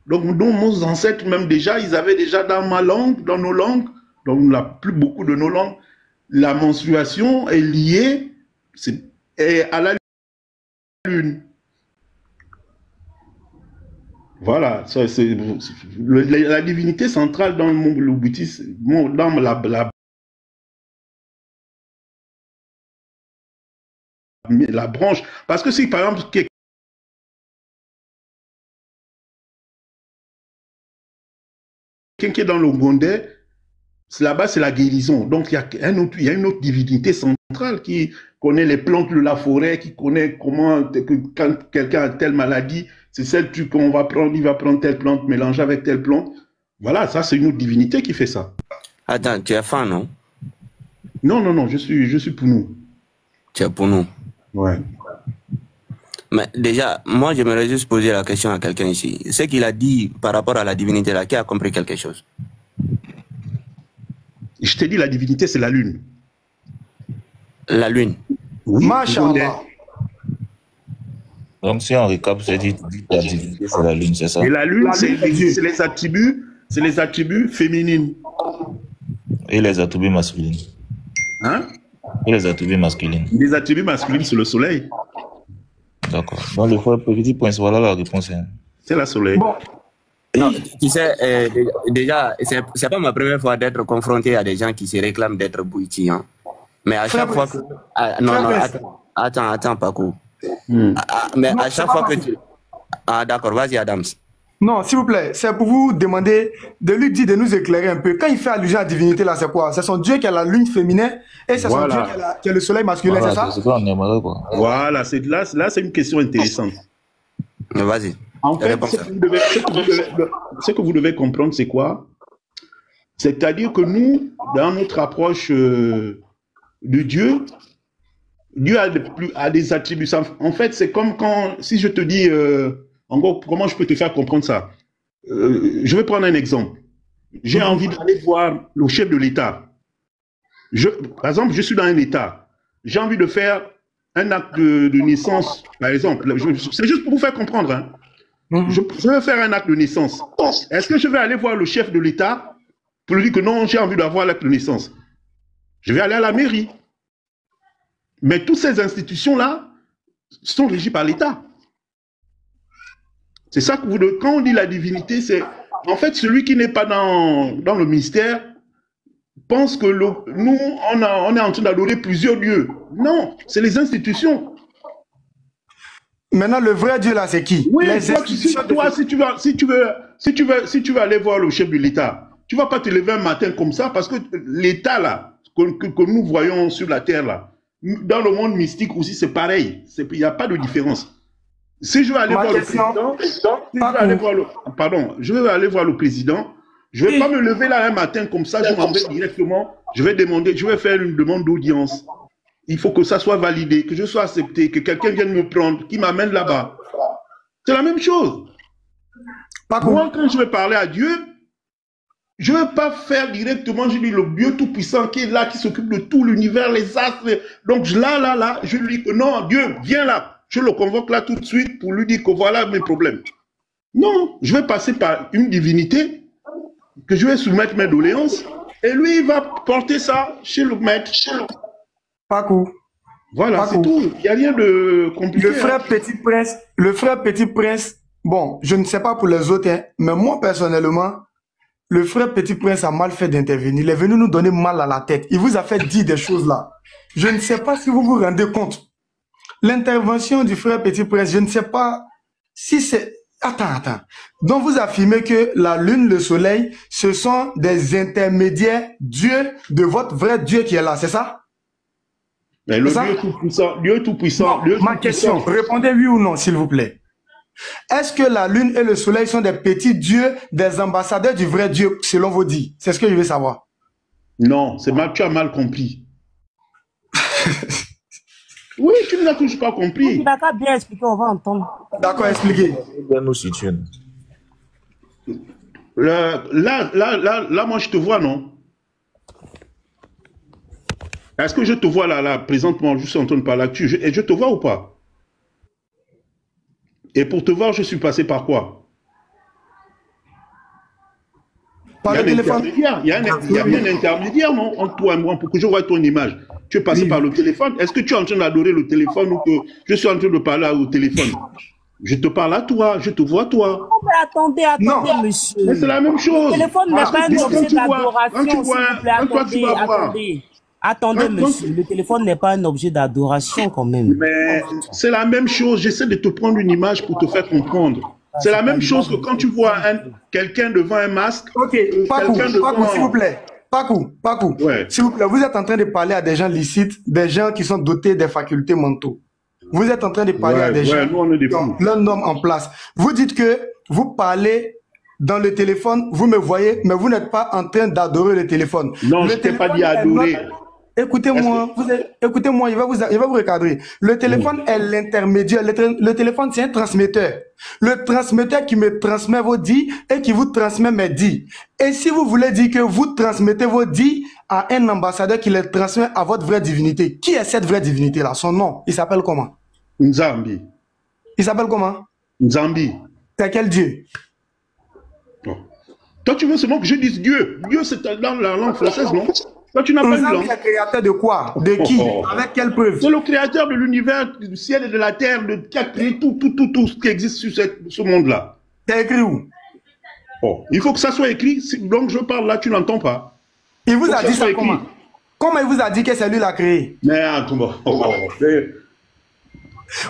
Donc, nos ancêtres, même déjà, ils avaient déjà dans ma langue, dans nos langues, donc plus beaucoup de nos langues, la menstruation est liée à la lune. Voilà, ça, c'est la divinité centrale dans le bouddhisme, dans la branche. Parce que si, par exemple, quelqu'un qui est dans le Gondais, là-bas, c'est la guérison. Donc, il y a une autre divinité centrale qui connaît les plantes de la forêt, qui connaît comment, quand quelqu'un a telle maladie, c'est celle qu'on va prendre, il va prendre telle plante, mélanger avec telle plante. Voilà, ça, c'est une autre divinité qui fait ça. Attends, tu es fan, non? Non, je suis pour nous. Tu es pour nous? Ouais. Mais déjà, moi, j'aimerais juste poser la question à quelqu'un ici. Ce qu'il a dit par rapport à la divinité là, qui a compris quelque chose? Je t'ai dit, la divinité, c'est la lune. La lune? Oui. Machallah. Donc, si on récap, c'est dit la divinité, c'est la lune, c'est ça? Et la lune, c'est les attributs féminines. Et les attributs masculins? Hein? Et les attributs masculins? Les attributs masculins, c'est le soleil. D'accord. Donc, le frère Petit Prince, voilà la réponse. Hein. C'est le soleil. Bon. Non, tu sais, déjà, c'est pas ma première fois d'être confronté à des gens qui se réclament d'être bouillis. Hein. Mais à chaque fois que... Attends, Paco. Mais à chaque fois que tu... Ah, d'accord, vas-y, Adams. Non, s'il vous plaît, c'est pour vous demander de lui dire de nous éclairer un peu. Quand il fait allusion à la divinité, là, c'est quoi? C'est son Dieu qui a la lune féminin et c'est son Dieu qui a le soleil masculin, voilà, c'est ça? C'est ça, on aimerait, quoi. Voilà, là, c'est une question intéressante. Vas-y. En fait, ce que vous devez comprendre, c'est quoi? C'est-à-dire que nous, dans notre approche de Dieu, Dieu a des attributs. En fait, c'est comme quand, si je te dis, en gros, comment je peux te faire comprendre ça? Je vais prendre un exemple. J'ai envie d'aller voir le chef de l'État. Par exemple, je suis dans un État. J'ai envie de faire un acte de naissance, par exemple. C'est juste pour vous faire comprendre. Hein. Je veux faire un acte de naissance. Est-ce que je vais aller voir le chef de l'État pour lui dire que non, j'ai envie d'avoir l'acte de naissance? Je vais aller à la mairie. Mais toutes ces institutions-là sont régies par l'État. C'est ça que quand on dit la divinité, c'est en fait celui qui n'est pas dans le mystère pense que nous, on est en train d'adorer plusieurs dieux. Non, c'est les institutions. Maintenant, le vrai Dieu là, c'est qui? Oui, toi, si tu veux aller voir le chef de l'État, tu vas pas te lever un matin comme ça parce que l'État là, que nous voyons sur la terre là, dans le monde mystique aussi, c'est pareil. Il n'y a pas de différence. Si je veux aller voir le président, je vais aller voir le président, je ne vais pas me lever là un matin comme ça, je m'en vais directement, je vais faire une demande d'audience. Il faut que ça soit validé, que je sois accepté, que quelqu'un vienne me prendre, qui m'amène là-bas. C'est la même chose. Moi, quand je vais parler à Dieu, je ne vais pas faire directement, je dis le Dieu tout-puissant qui est là, qui s'occupe de tout l'univers, les astres. Donc là, je lui dis que non, Dieu, viens là. Je le convoque là tout de suite pour lui dire que voilà mes problèmes. Non, je vais passer par une divinité que je vais soumettre mes doléances et lui, il va porter ça chez le maître. Paco. Voilà, c'est tout. Il n'y a rien de compliqué. Le frère Petit Prince, bon, je ne sais pas pour les autres, hein, mais moi personnellement, le frère Petit Prince a mal fait d'intervenir. Il est venu nous donner mal à la tête. Il vous a fait dire des choses là. Je ne sais pas si vous vous rendez compte. L'intervention du frère Petit Prince, je ne sais pas si c'est... Attends. Donc vous affirmez que la lune, le soleil, ce sont des intermédiaires Dieu de votre vrai Dieu qui est là, c'est ça? Mais le Dieu tout-puissant, ma question, répondez oui ou non, s'il vous plaît. Est-ce que la lune et le soleil sont des petits dieux, des ambassadeurs du vrai Dieu, selon vos dits? C'est ce que je veux savoir. Non, tu as mal compris. Oui, tu ne l'as toujours pas compris. Tu n'as qu'à bien expliquer, on va entendre. D'accord, expliquez. Nous situons. Là, moi, je te vois, non? Est-ce que je te vois là, présentement, je suis en train de parler là-dessus, et je te vois ou pas? Et pour te voir, je suis passé par quoi? Par le téléphone. Il y a bien un intermédiaire, non, entre toi et moi, pour que je voie ton image. Tu es passé par le téléphone. Est-ce que tu es en train d'adorer le téléphone ou que je suis en train de parler au téléphone? Je te parle à toi, je te vois toi. Oh, mais attendez, monsieur. Mais c'est la même chose. Le téléphone n'est pas un objet d'adoration, s'il vous plaît. Attendez, monsieur. Le téléphone n'est pas un objet d'adoration quand même. Mais c'est la même chose. J'essaie de te prendre une image pour te faire comprendre. C'est la même chose que quand tu vois quelqu'un devant un masque. Ok, Pakou, s'il vous plaît. Pakou, ouais. S'il vous plaît, vous êtes en train de parler à des gens licites, des gens qui sont dotés des facultés mentaux. Vous êtes en train de parler à des gens qui ont l'un norme en place. Vous dites que vous parlez dans le téléphone, vous me voyez, mais vous n'êtes pas en train d'adorer le téléphone. Non, je ne t'ai pas dit adorer. Écoutez-moi, il va vous recadrer. Le téléphone est l'intermédiaire. Le téléphone, c'est un transmetteur. Le transmetteur qui me transmet vos dits et qui vous transmet mes dits. Et si vous voulez dire que vous transmettez vos dits à un ambassadeur qui les transmet à votre vraie divinité, qui est cette vraie divinité-là? Son nom, il s'appelle comment? Nzambi. Il s'appelle comment? Nzambi. C'est quel Dieu? Oh. Toi, tu veux seulement que je dise Dieu. Dieu, c'est dans la langue française, non? Toi, tu n'as pas une langue. C'est le créateur de quoi? De qui? Avec quelle preuve? C'est le créateur de l'univers, du ciel et de la terre, qui a créé tout ce qui existe sur ce monde-là. C'est écrit où? Oh. Il faut que ça soit écrit. Donc, je parle là, tu n'entends pas. Il vous a dit ça comment? Comment il vous a dit que c'est lui qui l'a créé? Mais comment?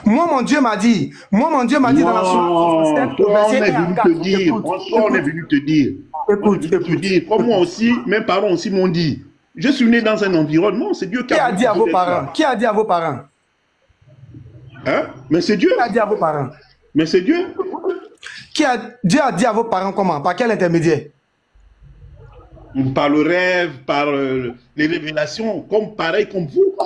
Moi, mon Dieu m'a dit. Moi, mon Dieu m'a dit dans la sourate. On est venu te dire. On est venu te dire. Écoute. Comme moi aussi, mes parents aussi m'ont dit. Je suis né dans un environnement, c'est Dieu qui a dit à vos parents. Qui a dit à vos parents? Hein? Mais c'est Dieu. Qui a dit à vos parents? Mais c'est Dieu. Dieu a dit à vos parents comment? Par quel intermédiaire? Par le rêve, par les révélations, pareil comme vous.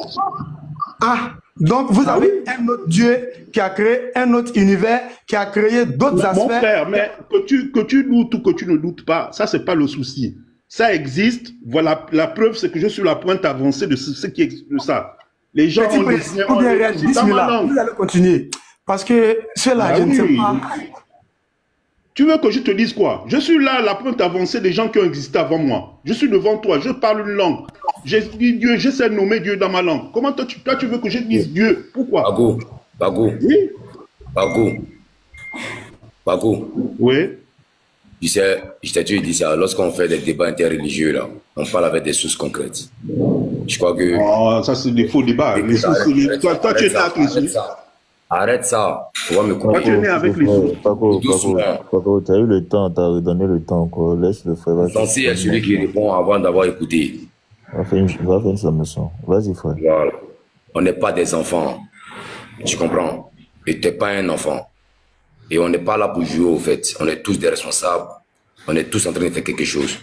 Ah, donc vous avez un autre Dieu qui a créé un autre univers, qui a créé d'autres aspects. Mon frère, mais que tu doutes ou que tu ne doutes pas, ça c'est pas le souci. Ça existe, voilà, la preuve c'est que je suis la pointe avancée de ce qui existe de ça. Les gens ont vous allez continuer. Parce que cela, je ne sais pas. Tu veux que je te dise quoi? Je suis là, la pointe avancée des gens qui ont existé avant moi. Je suis devant toi, je parle une langue. J'ai dit Dieu, j'essaie de nommer Dieu dans ma langue. Comment toi tu veux que je dise Dieu? Pourquoi? Bago. Oui. Bago. Oui. Tu sais, je t'ai toujours dit ça, lorsqu'on fait des débats interreligieux, là, on parle avec des sources concrètes. Je crois que... Oh, ça c'est des faux débats. Toi, tu es là, arrête ça. Tu vas me couper. Toi, tu es né avec les sources. Paco, tu as eu le temps, tu as redonné le temps, quoi. Laisse le frère. Censé est celui qui répond avant d'avoir écouté. On va faire une sommation. Vas-y, frère. Voilà. On n'est pas des enfants. Tu comprends? Et tu n'es pas un enfant. Et on n'est pas là pour jouer au fait. On est tous des responsables. On est tous en train de faire quelque chose.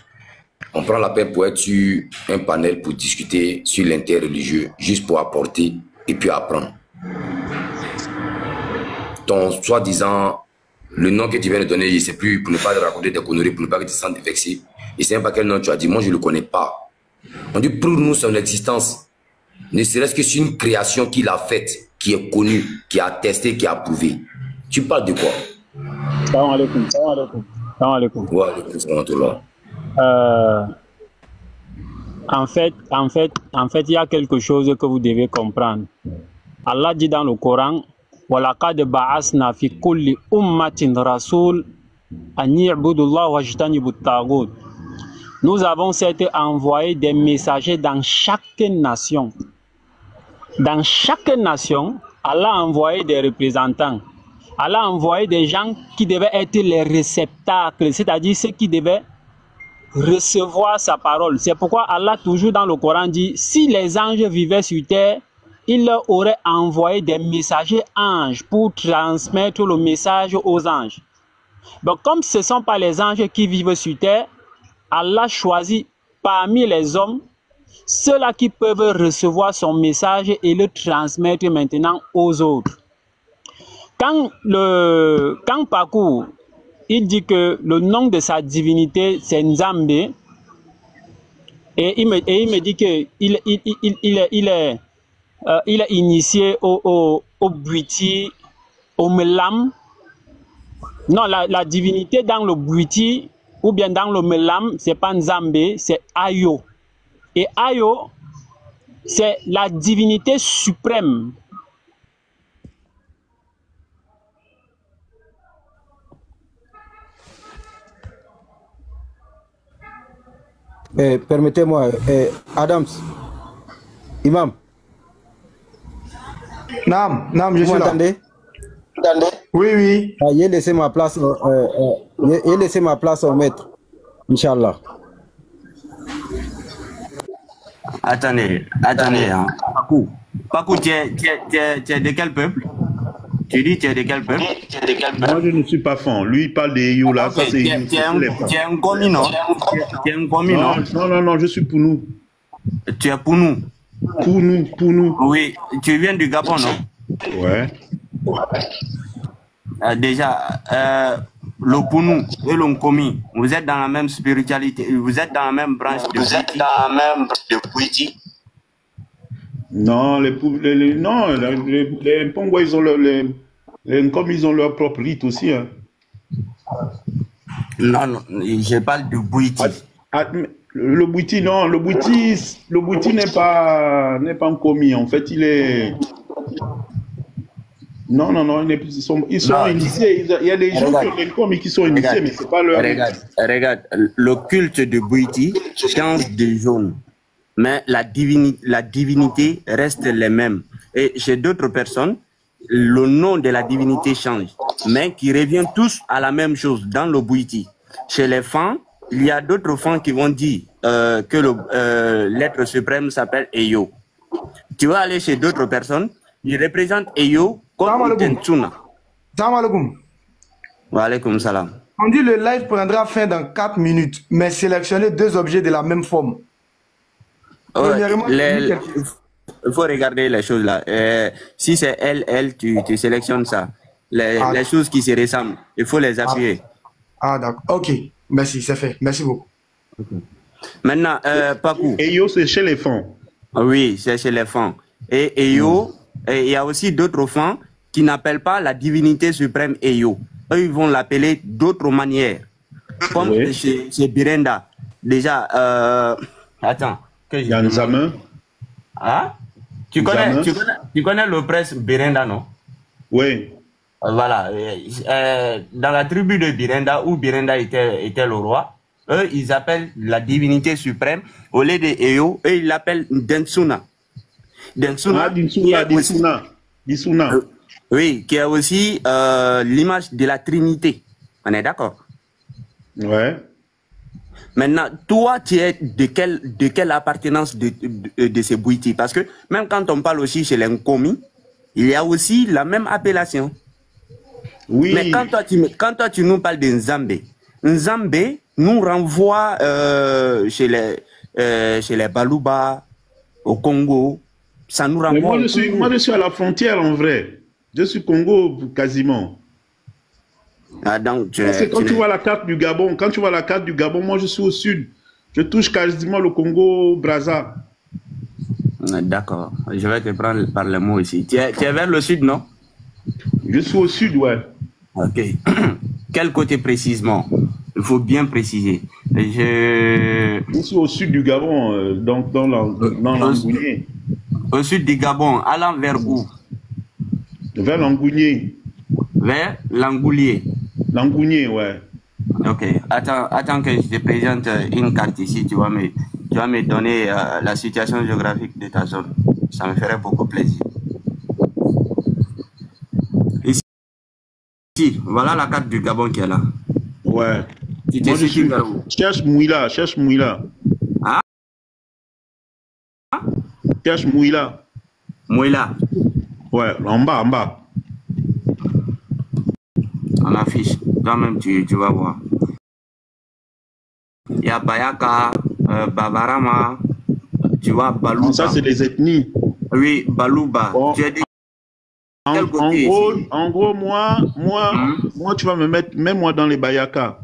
On prend la peine pour être sur un panel pour discuter sur l'interreligieux, juste pour apporter et puis apprendre. Ton soi-disant, le nom que tu viens de donner, c'est plus pour ne pas te raconter des conneries, pour ne pas que tu te sentes vexé. Et c'est même pas quel nom tu as dit. Moi, je ne le connais pas. On dit, prouve-nous son existence. Ne serait-ce que sur une création qu'il a faite, qui est connue, qui a testé, qui a prouvé. Tu parles de quoi? Salam alaikum. Wa alaikum salam. En fait, il y a quelque chose que vous devez comprendre. Allah dit dans le Coran, وَلَقَدْ بَعَثْنَا فِي كُلِّ أُمَّةٍ رَسُولٍ أَنْ يَعْبُدُوا اللَّهَ وَاجْتَنِبُوا الطَّاغُوتَ. Nous avons certes envoyé des messagers dans chaque nation. Dans chaque nation, Allah a envoyé des représentants. Allah a envoyé des gens qui devaient être les réceptacles, c'est-à-dire ceux qui devaient recevoir sa parole. C'est pourquoi Allah, toujours dans le Coran, dit, si les anges vivaient sur terre, il leur aurait envoyé des messagers anges pour transmettre le message aux anges. Donc, comme ce ne sont pas les anges qui vivent sur terre, Allah choisit parmi les hommes ceux-là qui peuvent recevoir son message et le transmettre maintenant aux autres. Quand Pakou, il dit que le nom de sa divinité c'est Nzambe, Et il me dit que il est initié au Bwiti, au Melam. Non, la divinité dans le Bwiti ou bien dans le Melam, c'est pas Nzambe, c'est Ayo. Et Ayo, c'est la divinité suprême. Permettez-moi, Adams, Imam. Nam, je suis là. Vous m'entendez? Oui, oui. J'ai laissé ma place, j'ai laissé ma place au maître. Inch'Allah. Attendez, hein. Pakou, tu es de quel peuple? Tu dis tu es de quel peuple? Moi, je ne suis pas fan. Lui, il parle des Youla. Okay. Tu es un commis, non? Tu es un commis, non? Non, je suis Pounou. Tu es Pounou? Pounou. Oui, tu viens du Gabon, non? Ouais. Déjà, le Pounou et le Nkomi, vous êtes dans la même spiritualité, vous êtes dans la même branche de Bwiti. Non, les Mpongwa, ils ont comme ils ont leur propre rite aussi. Hein. Non, je parle de Bwiti. Le Bwiti, non, le Bwiti n'est pas un commis. En fait, il est... Non, ils sont initiés. Il y a des gens qui sont initiés, mais c'est pas leur... Regarde, le culte de Bwiti change de zone, mais la divinité reste les mêmes. Et chez d'autres personnes, le nom de la divinité change, mais qui revient tous à la même chose dans le Bwiti. Chez les fans, il y a d'autres fans qui vont dire que l'être suprême s'appelle Eyo. Tu vas aller chez d'autres personnes, ils représentent Eyo comme Tensuna. Salam alaikum. Wa alaikum salam. On dit le live prendra fin dans 4 minutes, mais sélectionnez 2 objets de la même forme. Premièrement, il faut regarder les choses là. Si c'est elle, tu sélectionnes ça. Les choses qui se ressemblent, il faut les appuyer. Ah d'accord, ok. Merci, c'est fait. Merci beaucoup. Okay. Maintenant, Pakou. Eyo, c'est chez les fans. Oui, c'est chez les fans. Et Eyo, il y a aussi d'autres fans qui n'appellent pas la divinité suprême Eyo. Eux, ils vont l'appeler d'autres manières. Comme chez Birenda. Déjà, attends. Nzamé. Ah? Tu connais le prince Birenda, non? Oui. Voilà. Dans la tribu de Birenda, où Birenda était le roi, eux, ils appellent la divinité suprême, au lieu de Eyo, eux, ils l'appellent Densuna. Densuna. Oui, qui est aussi l'image de la Trinité. On est d'accord? Ouais. Maintenant, toi, tu es de quelle appartenance de ces Bwiti? Parce que même quand on parle aussi chez les Nkomi, il y a aussi la même appellation. Oui. Mais quand toi, tu nous parles de Nzambe, Nzambe nous renvoie chez les Baluba, au Congo. Ça nous renvoie. Moi, je suis à la frontière en vrai. Je suis Congo quasiment. Ah, donc, quand tu vois la carte du Gabon, moi je suis au sud. Je touche quasiment le Congo Brazza. D'accord. Je vais te prendre par les mots ici. Tu es vers le sud, non? Je suis au sud, ouais. Ok. Quel côté précisément? Il faut bien préciser. Je suis au sud du Gabon, donc dans l'Angounier. Au sud du Gabon, allant vers où? Vers l'Angounier. Vers l'Angoulier. L'Angounier, ouais. Ok. Attends que je te présente une carte ici. Tu vas me donner la situation géographique de ta zone. Ça me ferait beaucoup plaisir. Ici, voilà la carte du Gabon qui est là. Ouais. Tu te situes vers où? Cherche Mouila. Ah? Cherche Mouila. Mouila. Ouais, en bas. On affiche. Toi-même, tu vas voir. Il y a Bayaka, Babarama, tu vois, Balouba. Ça, c'est des ethnies. Oui, Balouba. Bon. Tu as dit... En gros, moi, tu vas me mettre, même moi, dans les Bayaka.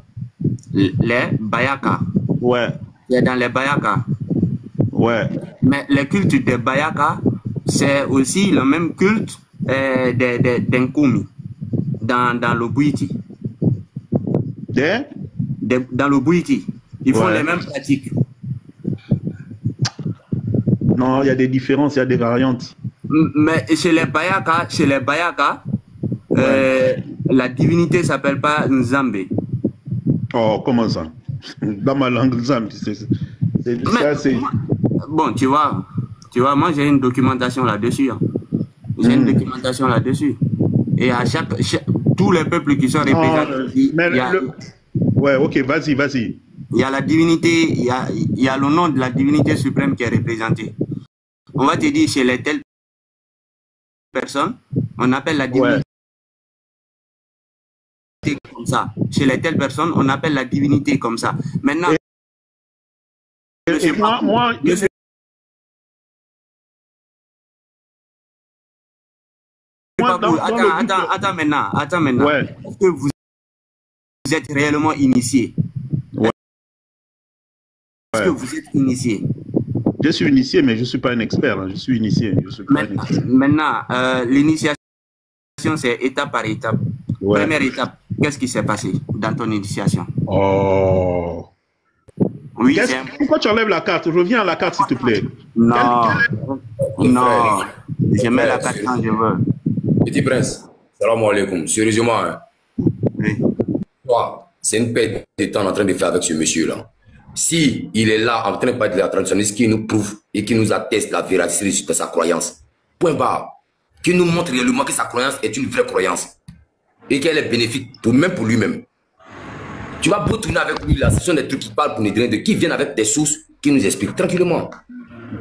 Les Bayaka? Ouais. Tu es dans les Bayaka? Ouais. Mais le culte des Bayaka, c'est aussi le même culte des Nkumi dans le Bouiti. Dans le Bouiti. Ils font les mêmes pratiques. Non, il y a des différences, il y a des variantes. Mais chez les Bayaka, la divinité s'appelle pas Nzambe. Oh, comment ça? Dans ma langue, Nzambe, c'est... Bon, tu vois, moi j'ai une documentation là-dessus. Hein. J'ai une documentation là-dessus. Et à tous les peuples qui sont représentés, ouais, ok, vas-y. Il y a la divinité, il y a le nom de la divinité suprême qui est représenté. On va te dire chez les telles personnes, on appelle la divinité comme ça. Chez les telles personnes, on appelle la divinité comme ça. Maintenant, attends maintenant. Ouais. Est-ce que vous êtes réellement initié? Ouais. Est-ce que vous êtes initié? Je suis initié, mais je ne suis pas un expert. Hein. Je suis initié. Maintenant, l'initiation, c'est étape par étape. Ouais. Première étape, qu'est-ce qui s'est passé dans ton initiation? Oh. Oui, pourquoi tu enlèves la carte? Reviens à la carte, s'il te plaît. Non. Non. Je mets la carte quand je veux. Petit prince, salam alaikum. Sérieusement, hein? Oui. C'est une perte de temps en train de faire avec ce monsieur-là. Si il est là en train de parler de la traditionnaliste qui nous prouve et qui nous atteste la véracité de sa croyance, point barre, qui nous montre réellement que sa croyance est une vraie croyance et qu'elle est bénéfique même pour lui-même. Tu vas beau tourner avec lui là, ce sont des trucs qui parlent pour nous donner, qui viennent avec des sources qui nous expliquent tranquillement.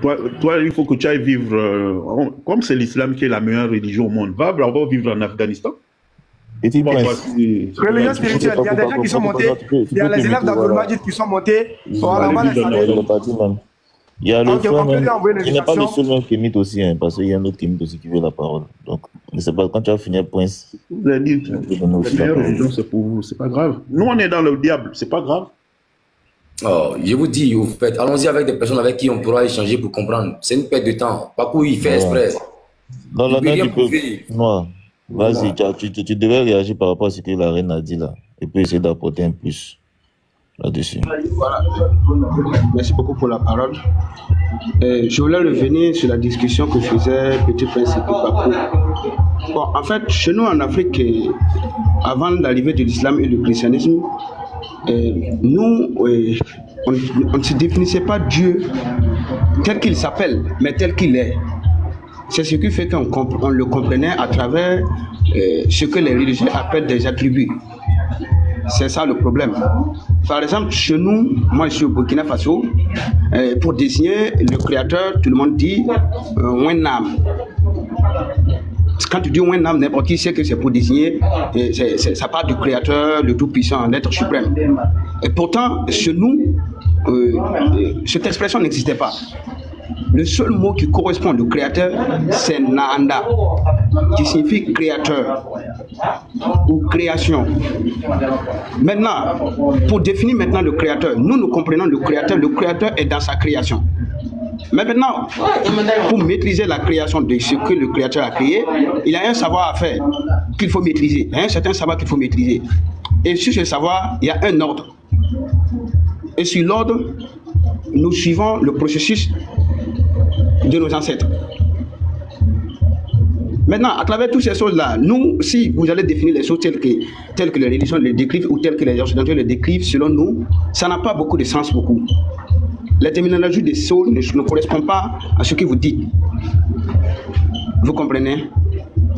Toi, il faut que tu ailles vivre, comme c'est l'islam qui est la meilleure religion au monde, va vivre en Afghanistan. Religion spirituelle, il y a des gens qui sont montés, il y a les élèves d'Abdul-Majid qui sont montés. Il y a le frère, il n'est pas le seul même kémite aussi, hein, parce qu'il y a un autre kémite aussi qui veut la parole. Donc, je ne sais pas, quand tu vas finir, Prince. La meilleure religion, c'est pour vous, c'est pas grave. Nous, on est dans le diable, c'est pas grave. Oh, je vous dis, vous faites, allons-y avec des personnes avec qui on pourra échanger pour comprendre. C'est une perte de temps. Pakou, il fait exprès. Non, là, tu peux. Non. Vas-y, tu devais réagir par rapport à ce que la reine a dit là. Et puis essayer d'apporter un plus là-dessus. Voilà. Merci beaucoup pour la parole. Je voulais revenir sur la discussion que faisait Petit Prince et Pakou. Bon, en fait, chez nous en Afrique, avant l'arrivée de l'islam et du christianisme, nous, on ne se définissait pas Dieu tel qu'il s'appelle, mais tel qu'il est. C'est ce qui fait qu'on le comprenait à travers ce que les religieux appellent des attributs. C'est ça le problème. Par exemple, chez nous, moi je suis au Burkina Faso, pour désigner le créateur, tout le monde dit Wennam. Quand tu dis Wennam, n'importe qui sait que c'est pour désigner, ça part du créateur, le tout-puissant, l'être suprême. Et pourtant, chez nous, cette expression n'existait pas. Le seul mot qui correspond au créateur, c'est Naanda, qui signifie créateur ou création. Maintenant, pour définir maintenant le créateur, nous comprenons le créateur est dans sa création. Mais maintenant, pour maîtriser la création de ce que le créateur a créé, il y a un savoir à faire qu'il faut maîtriser, il y a un certain savoir qu'il faut maîtriser. Et sur ce savoir, il y a un ordre. Et sur l'ordre, nous suivons le processus de nos ancêtres. Maintenant, à travers toutes ces choses-là, nous, si vous allez définir les choses telles que les religions les décrivent ou telles que les occidentaux les décrivent, selon nous, ça n'a pas beaucoup de sens beaucoup. La terminologie des sauts ne correspond pas à ce que vous dites. Vous comprenez?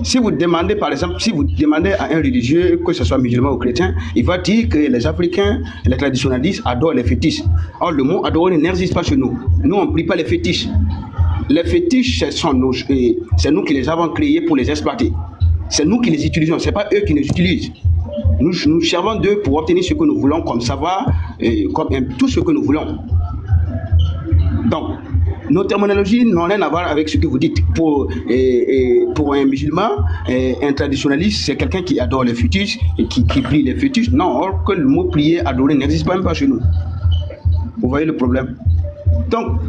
Si vous demandez, par exemple, si vous demandez à un religieux, que ce soit musulman ou chrétien, il va dire que les Africains, les traditionalistes adorent les fétiches. Or, le mot adorer n'existe pas chez nous. Nous, on ne prie pas les fétiches. Les fétiches, c'est nous qui les avons créés pour les exploiter. C'est nous qui les utilisons, ce n'est pas eux qui nous utilisent. Nous servons d'eux pour obtenir ce que nous voulons comme savoir, comme tout ce que nous voulons. Donc, nos terminologies n'ont rien à voir avec ce que vous dites. Pour un musulman, un traditionnaliste, c'est quelqu'un qui adore les fétiches et qui prie les fétiches. Non, or que le mot prier, adorer n'existe même pas chez nous. Vous voyez le problème? Donc,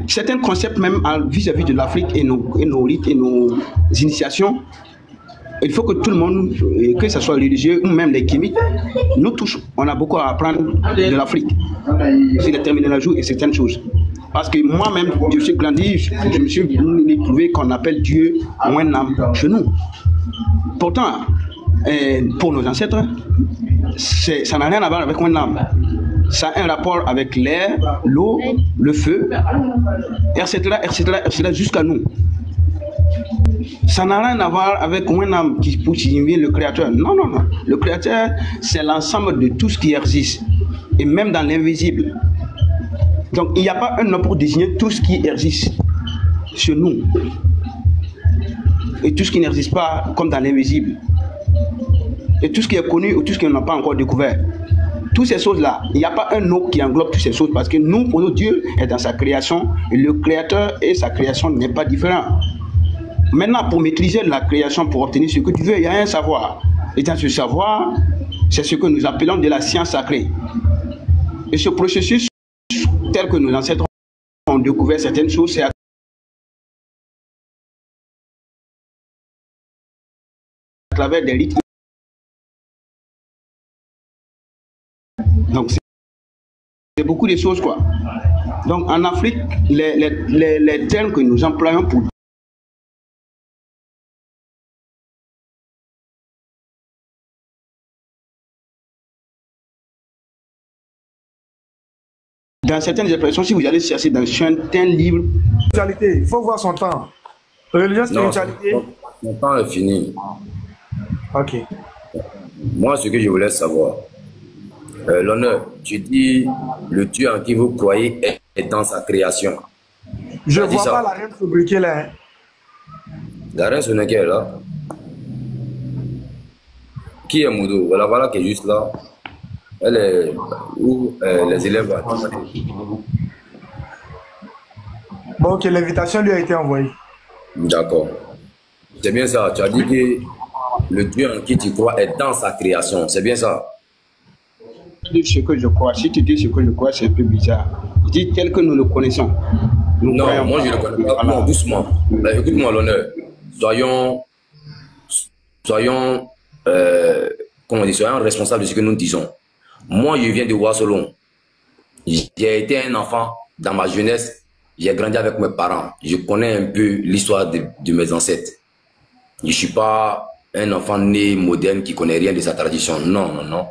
certains concepts même vis-à-vis de l'Afrique et nos rites et nos initiations, il faut que tout le monde, que ce soit religieux ou même les kémites, nous touchent. On a beaucoup à apprendre de l'Afrique sur les terminologies et certaines choses. Parce que moi-même, je suis grandi, je me suis trouvé qu'on appelle Dieu Wenam chez nous. Pourtant, pour nos ancêtres, ça n'a rien à voir avec Wenam. Ça a un rapport avec l'air, l'eau, le feu, etc., jusqu'à nous. Ça n'a rien à voir avec Wenam qui signifie le créateur. Non, non, non. Le créateur, c'est l'ensemble de tout ce qui existe, et même dans l'invisible. Donc, il n'y a pas un nom pour désigner tout ce qui existe chez nous. Et tout ce qui n'existe pas comme dans l'invisible. Et tout ce qui est connu ou tout ce qu'on n'a pas encore découvert. Toutes ces choses-là, il n'y a pas un nom qui englobe toutes ces choses parce que nous, pour nous, Dieu est dans sa création et le créateur et sa création n'est pas différent. Maintenant, pour maîtriser la création, pour obtenir ce que tu veux, il y a un savoir. Et dans ce savoir, c'est ce que nous appelons de la science sacrée. Et ce processus, tel que nos ancêtres ont découvert certaines choses, c'est à travers des rites. Donc, c'est beaucoup de choses, quoi. Donc, en Afrique, les termes que nous employons pour dans certaines expressions, si vous allez chercher dans certains livres. Spiritualité, il faut voir son temps. Religion, spiritualité. Mon temps est fini. Ok. Moi, ce que je voulais savoir, l'honneur, tu dis le Dieu en qui vous croyez est dans sa création. Je ne vois pas la reine sobriquet là. Hein. La reine sobriquet est là. Qui est Moudou? Voilà qui est juste là. Elle est où les élèves vont. Bon, ok, l'invitation lui a été envoyée. D'accord. C'est bien ça. Tu as dit que le Dieu en qui tu crois est dans sa création. C'est bien ça. Ce que je crois. Si tu dis ce que je crois, c'est un peu bizarre. Dis tel que nous le connaissons. Non, moi je le connais pas. Non, doucement. Écoute-moi l'honneur. Soyons responsables de ce que nous disons. Moi, je viens de Ouassolon. J'ai été un enfant dans ma jeunesse. J'ai grandi avec mes parents. Je connais un peu l'histoire de mes ancêtres. Je ne suis pas un enfant né moderne qui connaît rien de sa tradition. Non, non, non.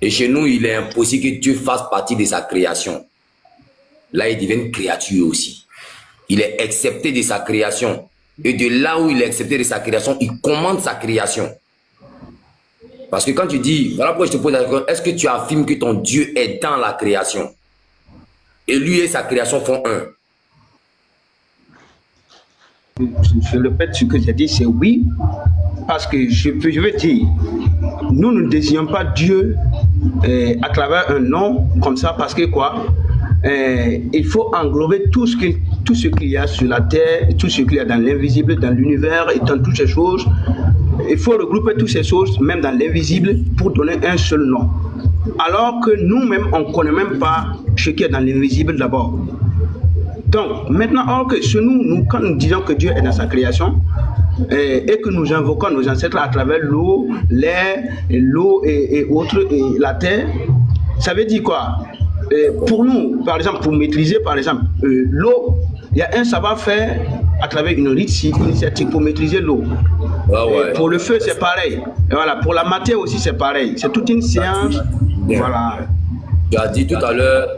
Et chez nous, il est impossible que Dieu fasse partie de sa création. Là, il devient une créature aussi. Il est accepté de sa création. Et de là où il est accepté de sa création, il commande sa création. Parce que quand tu dis, voilà pourquoi je te pose la question, est-ce que tu affirmes que ton Dieu est dans la création? Et lui et sa création font un. Je répète ce que j'ai dit, c'est oui. Parce que je veux dire, nous ne désignons pas Dieu à travers un nom comme ça, parce que quoi? Il faut englober tout ce qu'il y a sur la terre, tout ce qu'il y a dans l'invisible, dans l'univers et dans toutes ces choses. Il faut regrouper toutes ces choses, même dans l'invisible, pour donner un seul nom. Alors que nous-mêmes, on ne connaît même pas ce qui est dans l'invisible d'abord. Donc, maintenant, or que chez nous, quand nous disons que Dieu est dans sa création, et que nous invoquons nos ancêtres à travers l'eau, l'air, l'eau et autres, et la terre, ça veut dire quoi? Pour nous, par exemple, pour maîtriser, par exemple, l'eau, il y a un savoir-faire à travers une rite initiatique pour maîtriser l'eau. Ah ouais. Pour le feu, c'est pareil. Et voilà, pour la matière aussi, c'est pareil. C'est toute une science. Voilà. Tu as dit tout à l'heure,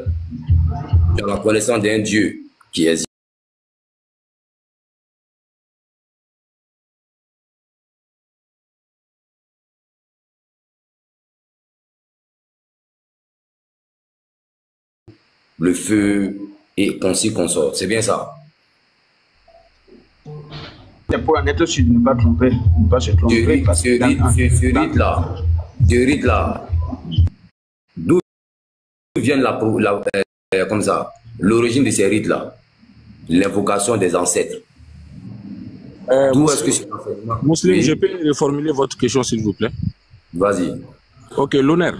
tu as la connaissance d'un Dieu qui existe. Le feu et concis qu'on sort. C'est bien ça. C'est pour en être sûr de ne pas tromper, ne pas se tromper. Ce rite-là, d'où vient comme ça, l'origine de ces rites-là? L'invocation des ancêtres. D'où est-ce que c'est? Mousseline, oui. Je peux reformuler votre question, s'il vous plaît? Vas-y. Ok, l'honneur.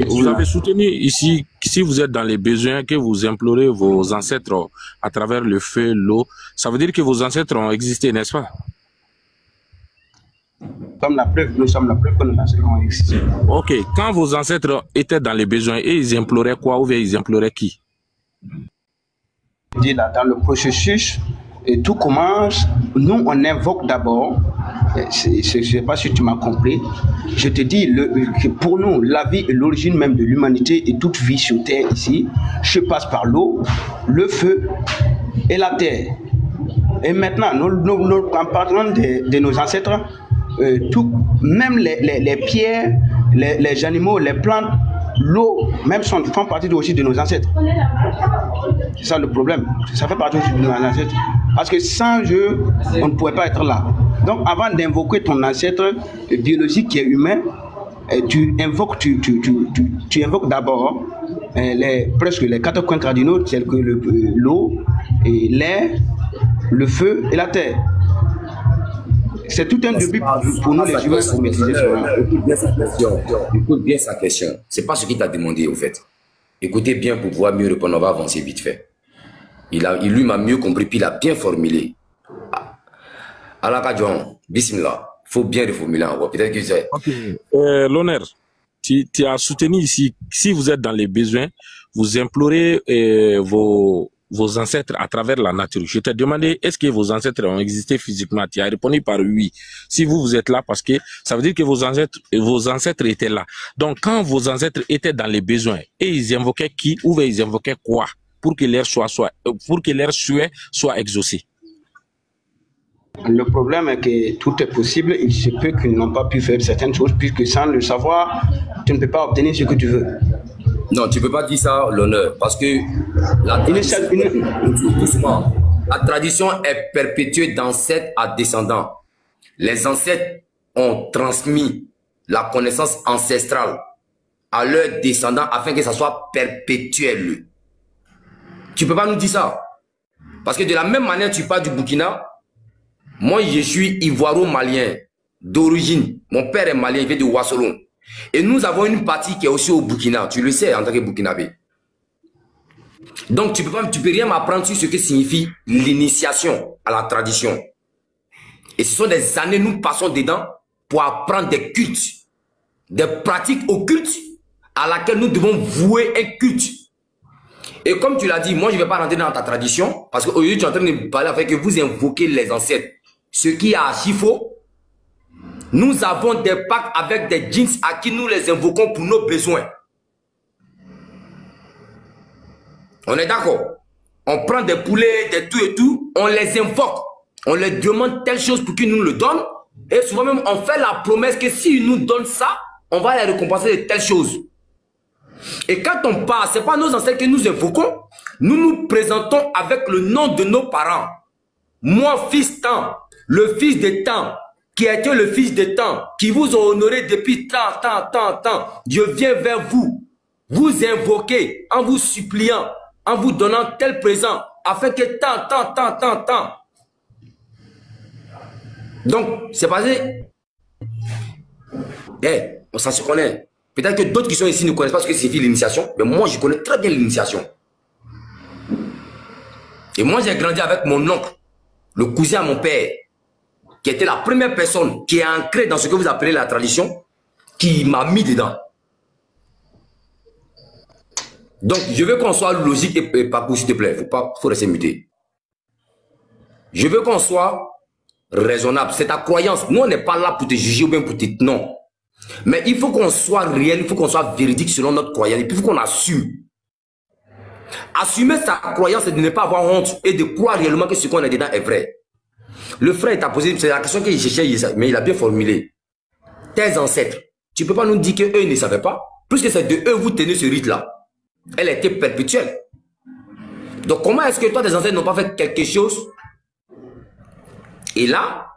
Vous avez soutenu ici, si vous êtes dans les besoins, que vous implorez vos ancêtres à travers le feu, l'eau, ça veut dire que vos ancêtres ont existé, n'est-ce pas? Nous sommes la preuve que nos ancêtres ont existé. Ok, quand vos ancêtres étaient dans les besoins, et ils imploraient quoi ou bien ils imploraient qui? Dans le processus, et tout commence, nous on invoque d'abord, je ne sais pas si tu m'as compris, je te dis que pour nous, la vie est l'origine même de l'humanité et toute vie sur terre ici, se passe par l'eau, le feu et la terre. Et maintenant, en parlant de nos ancêtres, même les pierres, les animaux, les plantes, l'eau, même font partie aussi de nos ancêtres. C'est ça le problème. Ça fait partie aussi de nos ancêtres. Parce que sans eux, on ne pourrait pas être là. Donc avant d'invoquer ton ancêtre biologique qui est humain, tu invoques d'abord presque les 4 coins cardinaux tels que l'eau, l'air, le feu et la terre. C'est tout un début pour nous les humains pour maîtriser cela. Écoute bien sa question. C'est pas ce qu'il t'a demandé au fait. Écoutez bien pour pouvoir mieux répondre. On va avancer vite fait. Il lui m'a mieux compris puis il a bien formulé. Alakadjon, bismillah. Faut bien reformuler en voix. Peut-être que c'est. Okay. L'honneur, tu as soutenu ici. Si vous êtes dans les besoins, vous implorez vos ancêtres à travers la nature. Je t'ai demandé, est-ce que vos ancêtres ont existé physiquement? Tu as répondu par oui. Si vous êtes là, parce que ça veut dire que vos ancêtres étaient là. Donc, quand vos ancêtres étaient dans les besoins, et ils invoquaient qui ou ils invoquaient quoi pour que leur souhait soit exaucé? Le problème est que tout est possible. Il se peut qu'ils n'ont pas pu faire certaines choses, puisque sans le savoir, tu ne peux pas obtenir ce que tu veux. Non, tu ne peux pas dire ça, l'honneur, parce que la tradition est perpétuée d'ancêtre à descendant. Les ancêtres ont transmis la connaissance ancestrale à leurs descendants afin que ça soit perpétuel. Tu ne peux pas nous dire ça. Parce que de la même manière, tu parles du Burkina. Moi, je suis ivoiro-malien d'origine. Mon père est malien, il vient de Ouassolon. Et nous avons une partie qui est aussi au Burkina. Tu le sais en tant que Burkinabé. Donc, tu peux rien m'apprendre sur ce que signifie l'initiation à la tradition. Et ce sont des années, nous passons dedans pour apprendre des cultes, des pratiques occultes à laquelle nous devons vouer un culte. Et comme tu l'as dit, moi, je ne vais pas rentrer dans ta tradition parce qu'aujourd'hui, tu es en train de parler avec que vous invoquez les ancêtres. Ce qui est archi faux. Nous avons des pactes avec des djinns à qui nous les invoquons pour nos besoins. On est d'accord? On prend des poulets, des tout et tout, on les invoque. On leur demande telle chose pour qu'ils nous le donnent. Et souvent même, on fait la promesse que s'ils nous donnent ça, on va les récompenser de telle chose. Et quand on part, ce n'est pas nos ancêtres que nous invoquons. Nous nous présentons avec le nom de nos parents. Moi, fils tant, le fils de tant, qui était le fils de tant, qui vous ont honoré depuis tant. Dieu vient vers vous, vous invoquez en vous suppliant, en vous donnant tel présent, afin que tant. Donc, c'est passé. Ça se connaît. Peut-être que d'autres qui sont ici ne connaissent pas ce que signifie l'initiation, mais moi, je connais très bien l'initiation. Et moi, j'ai grandi avec mon oncle, le cousin à mon père, qui était la première personne qui est ancrée dans ce que vous appelez la tradition, qui m'a mis dedans. Donc, je veux qu'on soit logique et pas s'il te plaît. Faut rester muté. Je veux qu'on soit raisonnable. C'est ta croyance. Nous, on n'est pas là pour te juger ou bien pour te... Non. Mais il faut qu'on soit réel, il faut qu'on soit véridique selon notre croyance. Et puis, il faut qu'on assume. Assumer sa croyance, c'est de ne pas avoir honte et de croire réellement que ce qu'on est dedans est vrai. Le frère t'a posé, c'est la question qu'il cherchait, mais il a bien formulé. Tes ancêtres, tu ne peux pas nous dire qu'eux ne savaient pas, puisque c'est de eux vous tenez ce rite-là. Elle était perpétuelle. Donc comment est-ce que toi, tes ancêtres n'ont pas fait quelque chose? Et là,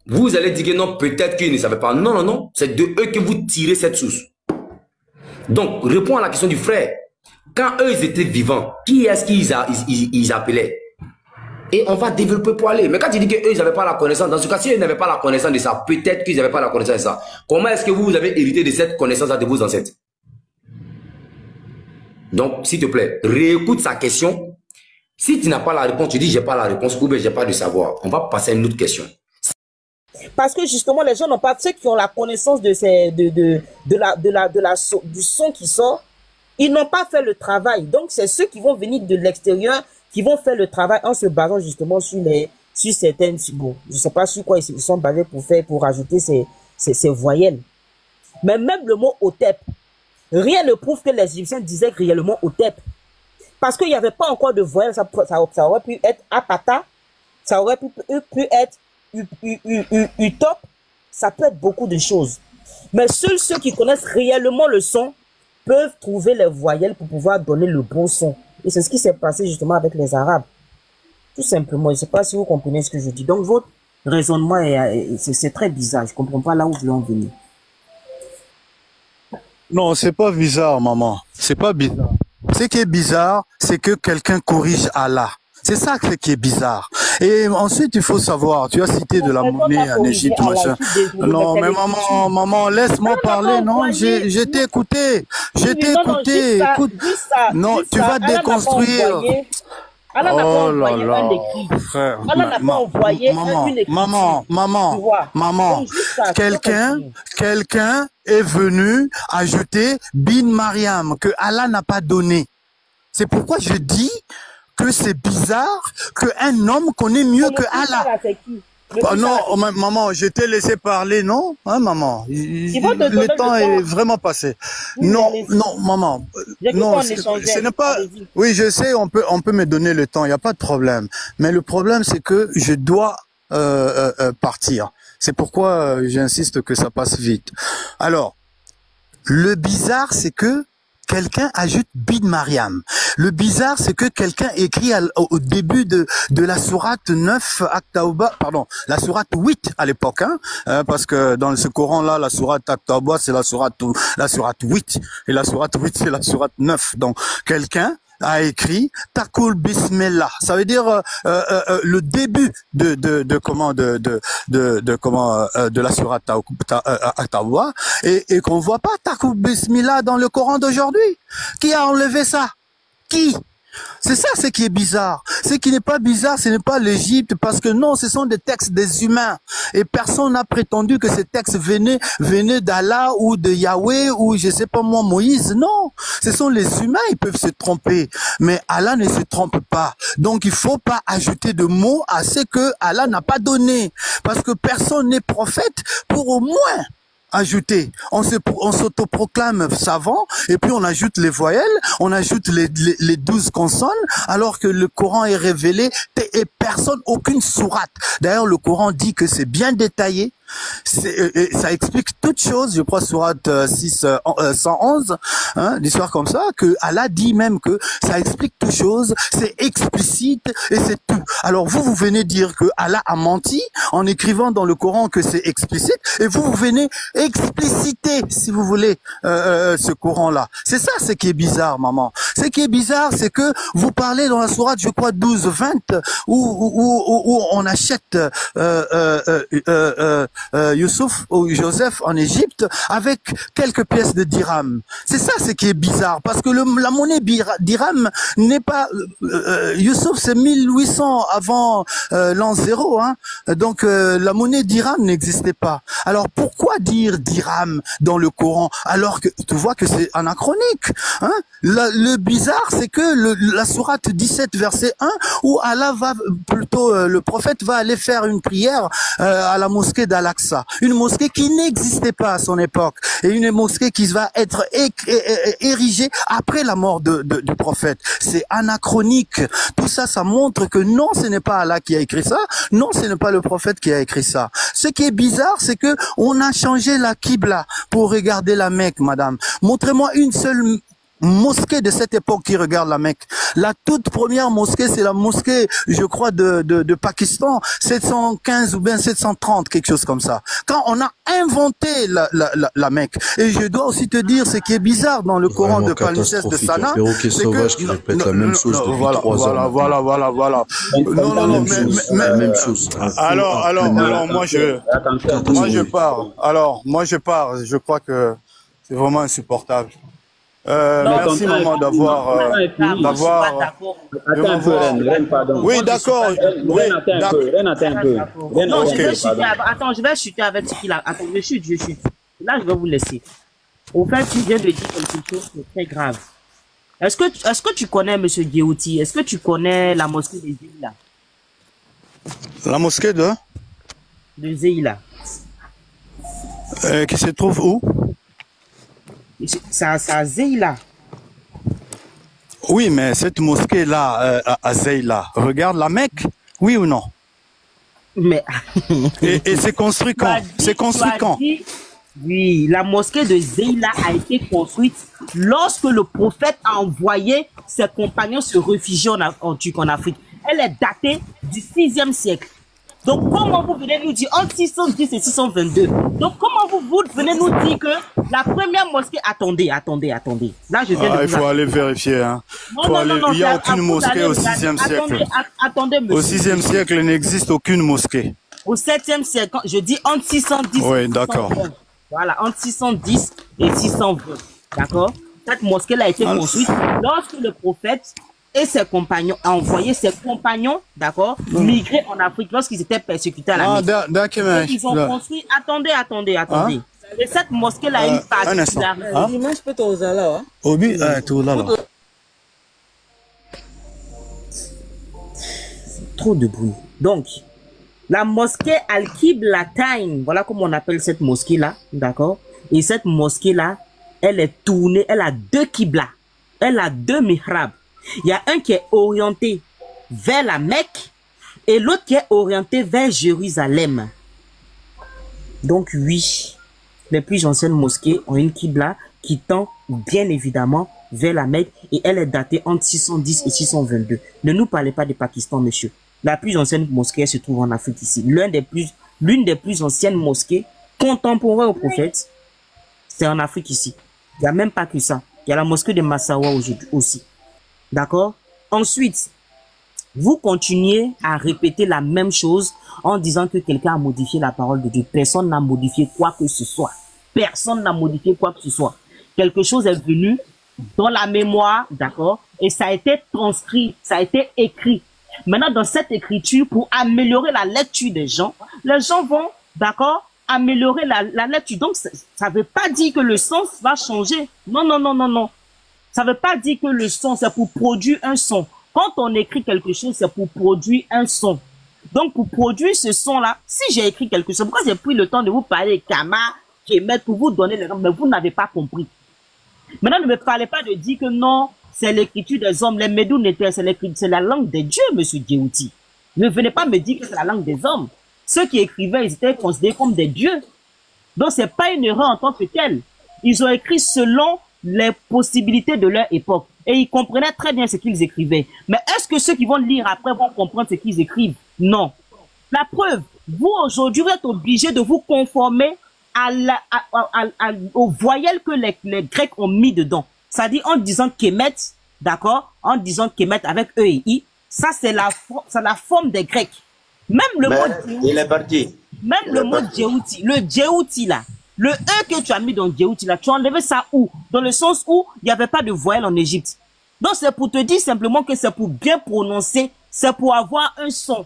vous allez dire que non, peut-être qu'ils ne savaient pas. Non, non, non, c'est de eux que vous tirez cette source. Donc, réponds à la question du frère. Quand eux, ils étaient vivants, qui est-ce qu'ils appelaient? Et on va développer pour aller. Mais quand tu dis qu'eux, ils n'avaient pas la connaissance, dans ce cas, si ils n'avaient pas la connaissance de ça, peut-être qu'ils n'avaient pas la connaissance de ça. Comment est-ce que vous avez hérité de cette connaissance-là de vos ancêtres? Donc, s'il te plaît, réécoute sa question. Si tu n'as pas la réponse, tu dis j'ai pas la réponse ou bien j'ai pas de savoir. On va passer à une autre question. Parce que justement, les gens n'ont pas, ceux qui ont la connaissance de du son qui sort, ils n'ont pas fait le travail. Donc, c'est ceux qui vont venir de l'extérieur qui vont faire le travail en se basant justement sur certaines, bon, je sais pas sur quoi ils sont basés pour rajouter ces voyelles. Mais même le mot Hotep, rien ne prouve que les Égyptiens disaient réellement Hotep. Parce qu'il n'y avait pas encore de voyelles, ça aurait pu être Apata, ça aurait pu être Utop, ça peut être beaucoup de choses. Mais seuls ceux qui connaissent réellement le son peuvent trouver les voyelles pour pouvoir donner le bon son. Et c'est ce qui s'est passé justement avec les Arabes. Tout simplement, je ne sais pas si vous comprenez ce que je dis. Donc votre raisonnement, c'est très bizarre. Je ne comprends pas là où vous voulez en venir. Non, c'est pas bizarre, maman. C'est pas bizarre. Ce qui est bizarre, c'est que quelqu'un corrige Allah. C'est ça qui est bizarre. Et ensuite, il faut savoir, tu as cité de la monnaie en Égypte, machin. Non, mais maman, laisse-moi parler, non, je t'ai écouté. Je t'ai écouté, écoute. Non, tu vas déconstruire. Allah n'a pas envoyé un écrit. Frère, Allah n'a pas envoyé une écriture. Maman, quelqu'un est venu ajouter bin Mariam que Allah n'a pas donné. C'est pourquoi je dis que c'est bizarre qu'un homme connaît mieux que Allah. Oh non, maman, je t'ai laissé parler, non? Hein, maman? Le temps est vraiment passé. Non, maman. Non, ce n'est pas... Oui, je sais, on peut me donner le temps, il n'y a pas de problème. Mais le problème, c'est que je dois partir. C'est pourquoi j'insiste que ça passe vite. Alors, le bizarre, c'est que quelqu'un ajoute bin Mariam. Le bizarre, c'est que quelqu'un écrit au début de la sourate 9, At-Tawba, pardon, la sourate 8 à l'époque, parce que dans ce Coran-là, la sourate At-Tawba, c'est la sourate 8, et la sourate 8, c'est la sourate 9. Donc, quelqu'un a écrit Takul Bismillah. Ça veut dire le début de la sourate At-Tawba et qu'on voit pas Takul Bismillah dans le Coran d'aujourd'hui. Qui a enlevé ça? Qui? C'est ça ce qui est bizarre. Ce qui n'est pas bizarre, ce n'est pas l'Égypte, parce que non, ce sont des textes des humains. Et personne n'a prétendu que ces textes venaient d'Allah ou de Yahweh ou je sais pas moi, Moïse. Non, ce sont les humains, ils peuvent se tromper. Mais Allah ne se trompe pas. Donc il faut pas ajouter de mots à ce que Allah n'a pas donné. Parce que personne n'est prophète pour au moins ajouter. On s'autoproclame savant et puis on ajoute les voyelles, on ajoute les 12 consonnes alors que le Coran est révélé et personne, aucune sourate. D'ailleurs, le Coran dit que c'est bien détaillé. Ça explique toute chose, je crois, sourate 111, l'histoire comme ça, que Allah dit même que ça explique toute chose, c'est explicite et c'est tout. Alors vous venez dire que Allah a menti en écrivant dans le Coran que c'est explicite et vous venez expliciter, si vous voulez, ce Coran-là. C'est ça ce qui est bizarre, maman. Ce qui est bizarre, c'est que vous parlez dans la sourate, je crois, 12-20, où on achète Youssouf ou Joseph en Égypte avec quelques pièces de dirham. C'est ça ce qui est bizarre, parce que la monnaie dirham n'est pas... Youssouf, c'est 1800 avant l'an 0, donc la monnaie dirham n'existait pas. Alors pourquoi dire dirham dans le Coran alors que tu vois que c'est anachronique, le bizarre, c'est que la sourate 17 verset 1 où Allah va plutôt le prophète va aller faire une prière à la mosquée d'Al-Aqsa, une mosquée qui n'existait pas à son époque et une mosquée qui va être érigée après la mort du prophète. C'est anachronique. Tout ça, ça montre que non, ce n'est pas Allah qui a écrit ça, non, ce n'est pas le prophète qui a écrit ça. Ce qui est bizarre, c'est que on a changé la Qibla pour regarder la Mecque, madame. Montrez-moi une seule mosquée de cette époque qui regarde la Mecque. La toute première mosquée, c'est la mosquée, je crois, de Pakistan, 715 ou bien 730, quelque chose comme ça. Quand on a inventé la Mecque. Et je dois aussi te dire, ce qui est bizarre dans le Coran de Palimpseste de Sana, c'est que... qui répète la même chose depuis 3 ans. Voilà. Non, mais même chose. Alors, moi je pars. Alors, moi je pars. Je crois que c'est vraiment insupportable. Merci maman d'avoir... Attends un peu, Reine, pardon. Oui, d'accord. Reine, attends un peu. Non, je vais chuter. Attends, je vais chuter avec ce qu'il a. Attends, je chute. Là, je vais vous laisser. Au fait, tu viens de dire quelque chose de très grave. Est-ce que tu connais M. Djéhouti? Est-ce que tu connais la mosquée de Zeila? La mosquée de Zeila. Qui se trouve où? C'est à Zeila. Oui, mais cette mosquée-là, à Zeila, regarde la Mecque, oui ou non? Mais... et c'est construit quand? C'est construit quand? Oui, la mosquée de Zeila a été construite lorsque le prophète a envoyé ses compagnons se réfugier en Afrique. Elle est datée du 6e siècle. Donc, comment vous venez nous dire entre 610 et 622? Donc, comment vous venez nous dire que la première mosquée... Attendez. Là, je viens de il faut aller vérifier. Hein. Non, il n'y a aucune mosquée au 6e siècle. Attendez, monsieur. Au 6e siècle, il n'existe aucune mosquée. Au 7e siècle, je dis entre 610 oui, et 620. d'accord. Voilà, entre 610 et 620. D'accord? Cette mosquée-là a été construite lorsque le prophète et ses compagnons ont envoyé ses compagnons, d'accord, migrer en Afrique lorsqu'ils étaient persécutés à la Mecque. Ils ont construit... Attendez. Et cette mosquée-là a une particularité. L'image peut être là. Trop de bruit. Donc, la mosquée Al-Qiblatain, voilà comment on appelle cette mosquée-là, d'accord? Et cette mosquée-là, elle est tournée, elle a 2 qiblas, elle a 2 mihrabs. Il y a un qui est orienté vers la Mecque et l'autre qui est orienté vers Jérusalem. Donc oui, les plus anciennes mosquées ont une qibla qui tend bien évidemment vers la Mecque et elle est datée entre 610 et 622. Ne nous parlez pas du Pakistan, monsieur. La plus ancienne mosquée se trouve en Afrique ici. L'une des plus anciennes mosquées contemporaines au prophète, c'est en Afrique ici. Il n'y a même pas que ça. Il y a la mosquée de Massawa aussi. D'accord? Ensuite, vous continuez à répéter la même chose en disant que quelqu'un a modifié la parole de Dieu. Personne n'a modifié quoi que ce soit. Personne n'a modifié quoi que ce soit. Quelque chose est venu dans la mémoire, d'accord? Et ça a été transcrit, ça a été écrit. Maintenant, dans cette écriture, pour améliorer la lecture des gens, les gens vont, d'accord, améliorer la lecture. Donc, ça ne veut pas dire que le sens va changer. Non. Ça ne veut pas dire que le son, c'est pour produire un son. Quand on écrit quelque chose, c'est pour produire un son. Donc, pour produire ce son-là, si j'ai écrit quelque chose, pourquoi j'ai pris le temps de vous parler Kama, Kemet, pour vous donner les noms, mais vous n'avez pas compris. Maintenant, ne me parlez pas de dire que non, c'est l'écriture des hommes. Les Médounes, c'est la langue des dieux, monsieur Djéhouti. Ne venez pas me dire que c'est la langue des hommes. Ceux qui écrivaient, ils étaient considérés comme des dieux. Donc, c'est pas une erreur en tant que telle. Ils ont écrit selon les possibilités de leur époque. Et ils comprenaient très bien ce qu'ils écrivaient. Mais est-ce que ceux qui vont lire après vont comprendre ce qu'ils écrivent? Non. La preuve, vous aujourd'hui, vous êtes obligés de vous conformer aux voyelles que les Grecs ont mis dedans. C'est-à-dire en disant Kemet, d'accord? En disant Kemet avec E et I, ça c'est la forme des Grecs. Même le mot Djéhouti. Il est parti. Même le mot Djéhouti. Le Djéhouti là. Le E que tu as mis dans Djéhouti là, tu as enlevé ça où? Dans le sens où il n'y avait pas de voyelle en Égypte. Donc c'est pour te dire simplement que c'est pour bien prononcer, c'est pour avoir un son.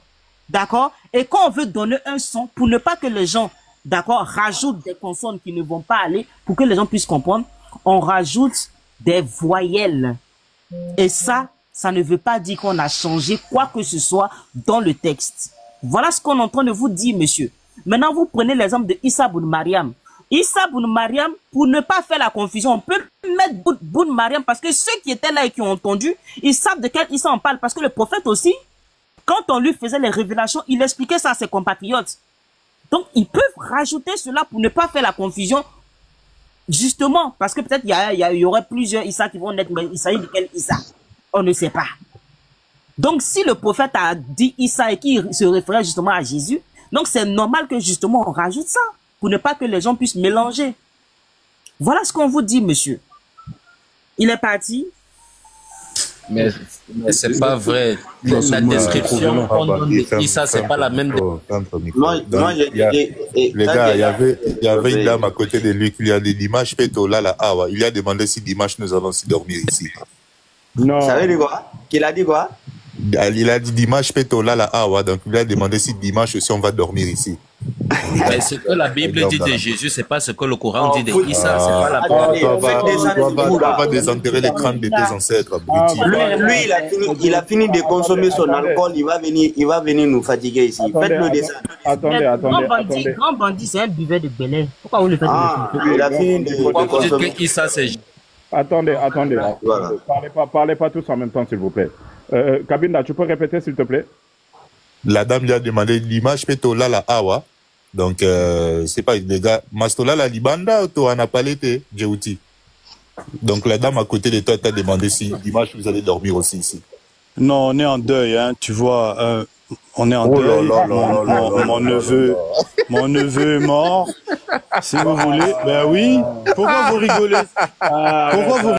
D'accord? Et quand on veut donner un son, pour ne pas que les gens, d'accord, rajoutent des consonnes qui ne vont pas aller, pour que les gens puissent comprendre, on rajoute des voyelles. Et ça ne veut pas dire qu'on a changé quoi que ce soit dans le texte. Voilà ce qu'on est en train de vous dire, monsieur. Maintenant, vous prenez l'exemple de Issa Boun Mariam. Issa Boun Mariam, pour ne pas faire la confusion, on peut mettre Boun Mariam parce que ceux qui étaient là et qui ont entendu, ils savent de quel Issa on parle. Parce que le prophète aussi, quand on lui faisait les révélations, il expliquait ça à ses compatriotes. Donc, ils peuvent rajouter cela pour ne pas faire la confusion. Justement, parce que peut-être il y aurait plusieurs Issa qui vont naître, mais il s'agit de quel Issa? On ne sait pas. Donc, si le prophète a dit Issa et qu'il se référait justement à Jésus, donc c'est normal que justement on rajoute ça, pour ne pas que les gens puissent mélanger. Voilà ce qu'on vous dit, monsieur. Il est parti. Mais c'est pas vrai. La description qu'on donne de Issa, c'est pas la même. Les gars, il y avait une dame à côté de lui qui lui a dit Dimanche, Peto, là, là, ah, il a demandé si dimanche nous allons aussi dormir ici. Non. Ça veut dire quoi? Qu'il a dit quoi? Il a dit Dimanche, Peto, là, là, ah, donc il a demandé si dimanche aussi on va dormir ici. Mais ce que la Bible dit de Jésus, c'est pas ce que le Coran dit de Issa. C'est pas la On va désenterrer les crânes de tes ancêtres. Lui, il a fini de consommer son alcool. Il va venir nous fatiguer ici. Faites-le descendre. Attendez. Grand bandit, c'est un buveur de Belin. Pourquoi vous le faites? Il a fini de consommer. Issa, c'est... Attendez. Voilà. Parlez pas tous en même temps, s'il vous plaît. Kabinda, tu peux répéter, s'il te plaît? La dame lui a demandé l'image Petola la awa. Donc, c'est pas les gars. Mastola la libanda, to anapalete, Djouti. Donc, la dame à côté de toi t'a demandé si dimanche vous allez dormir aussi ici. Non, on est en deuil, hein, tu vois. On est en deuil. Mon neveu est mort. Si vous voulez. Ben oui. Pourquoi vous rigolez? Pourquoi vous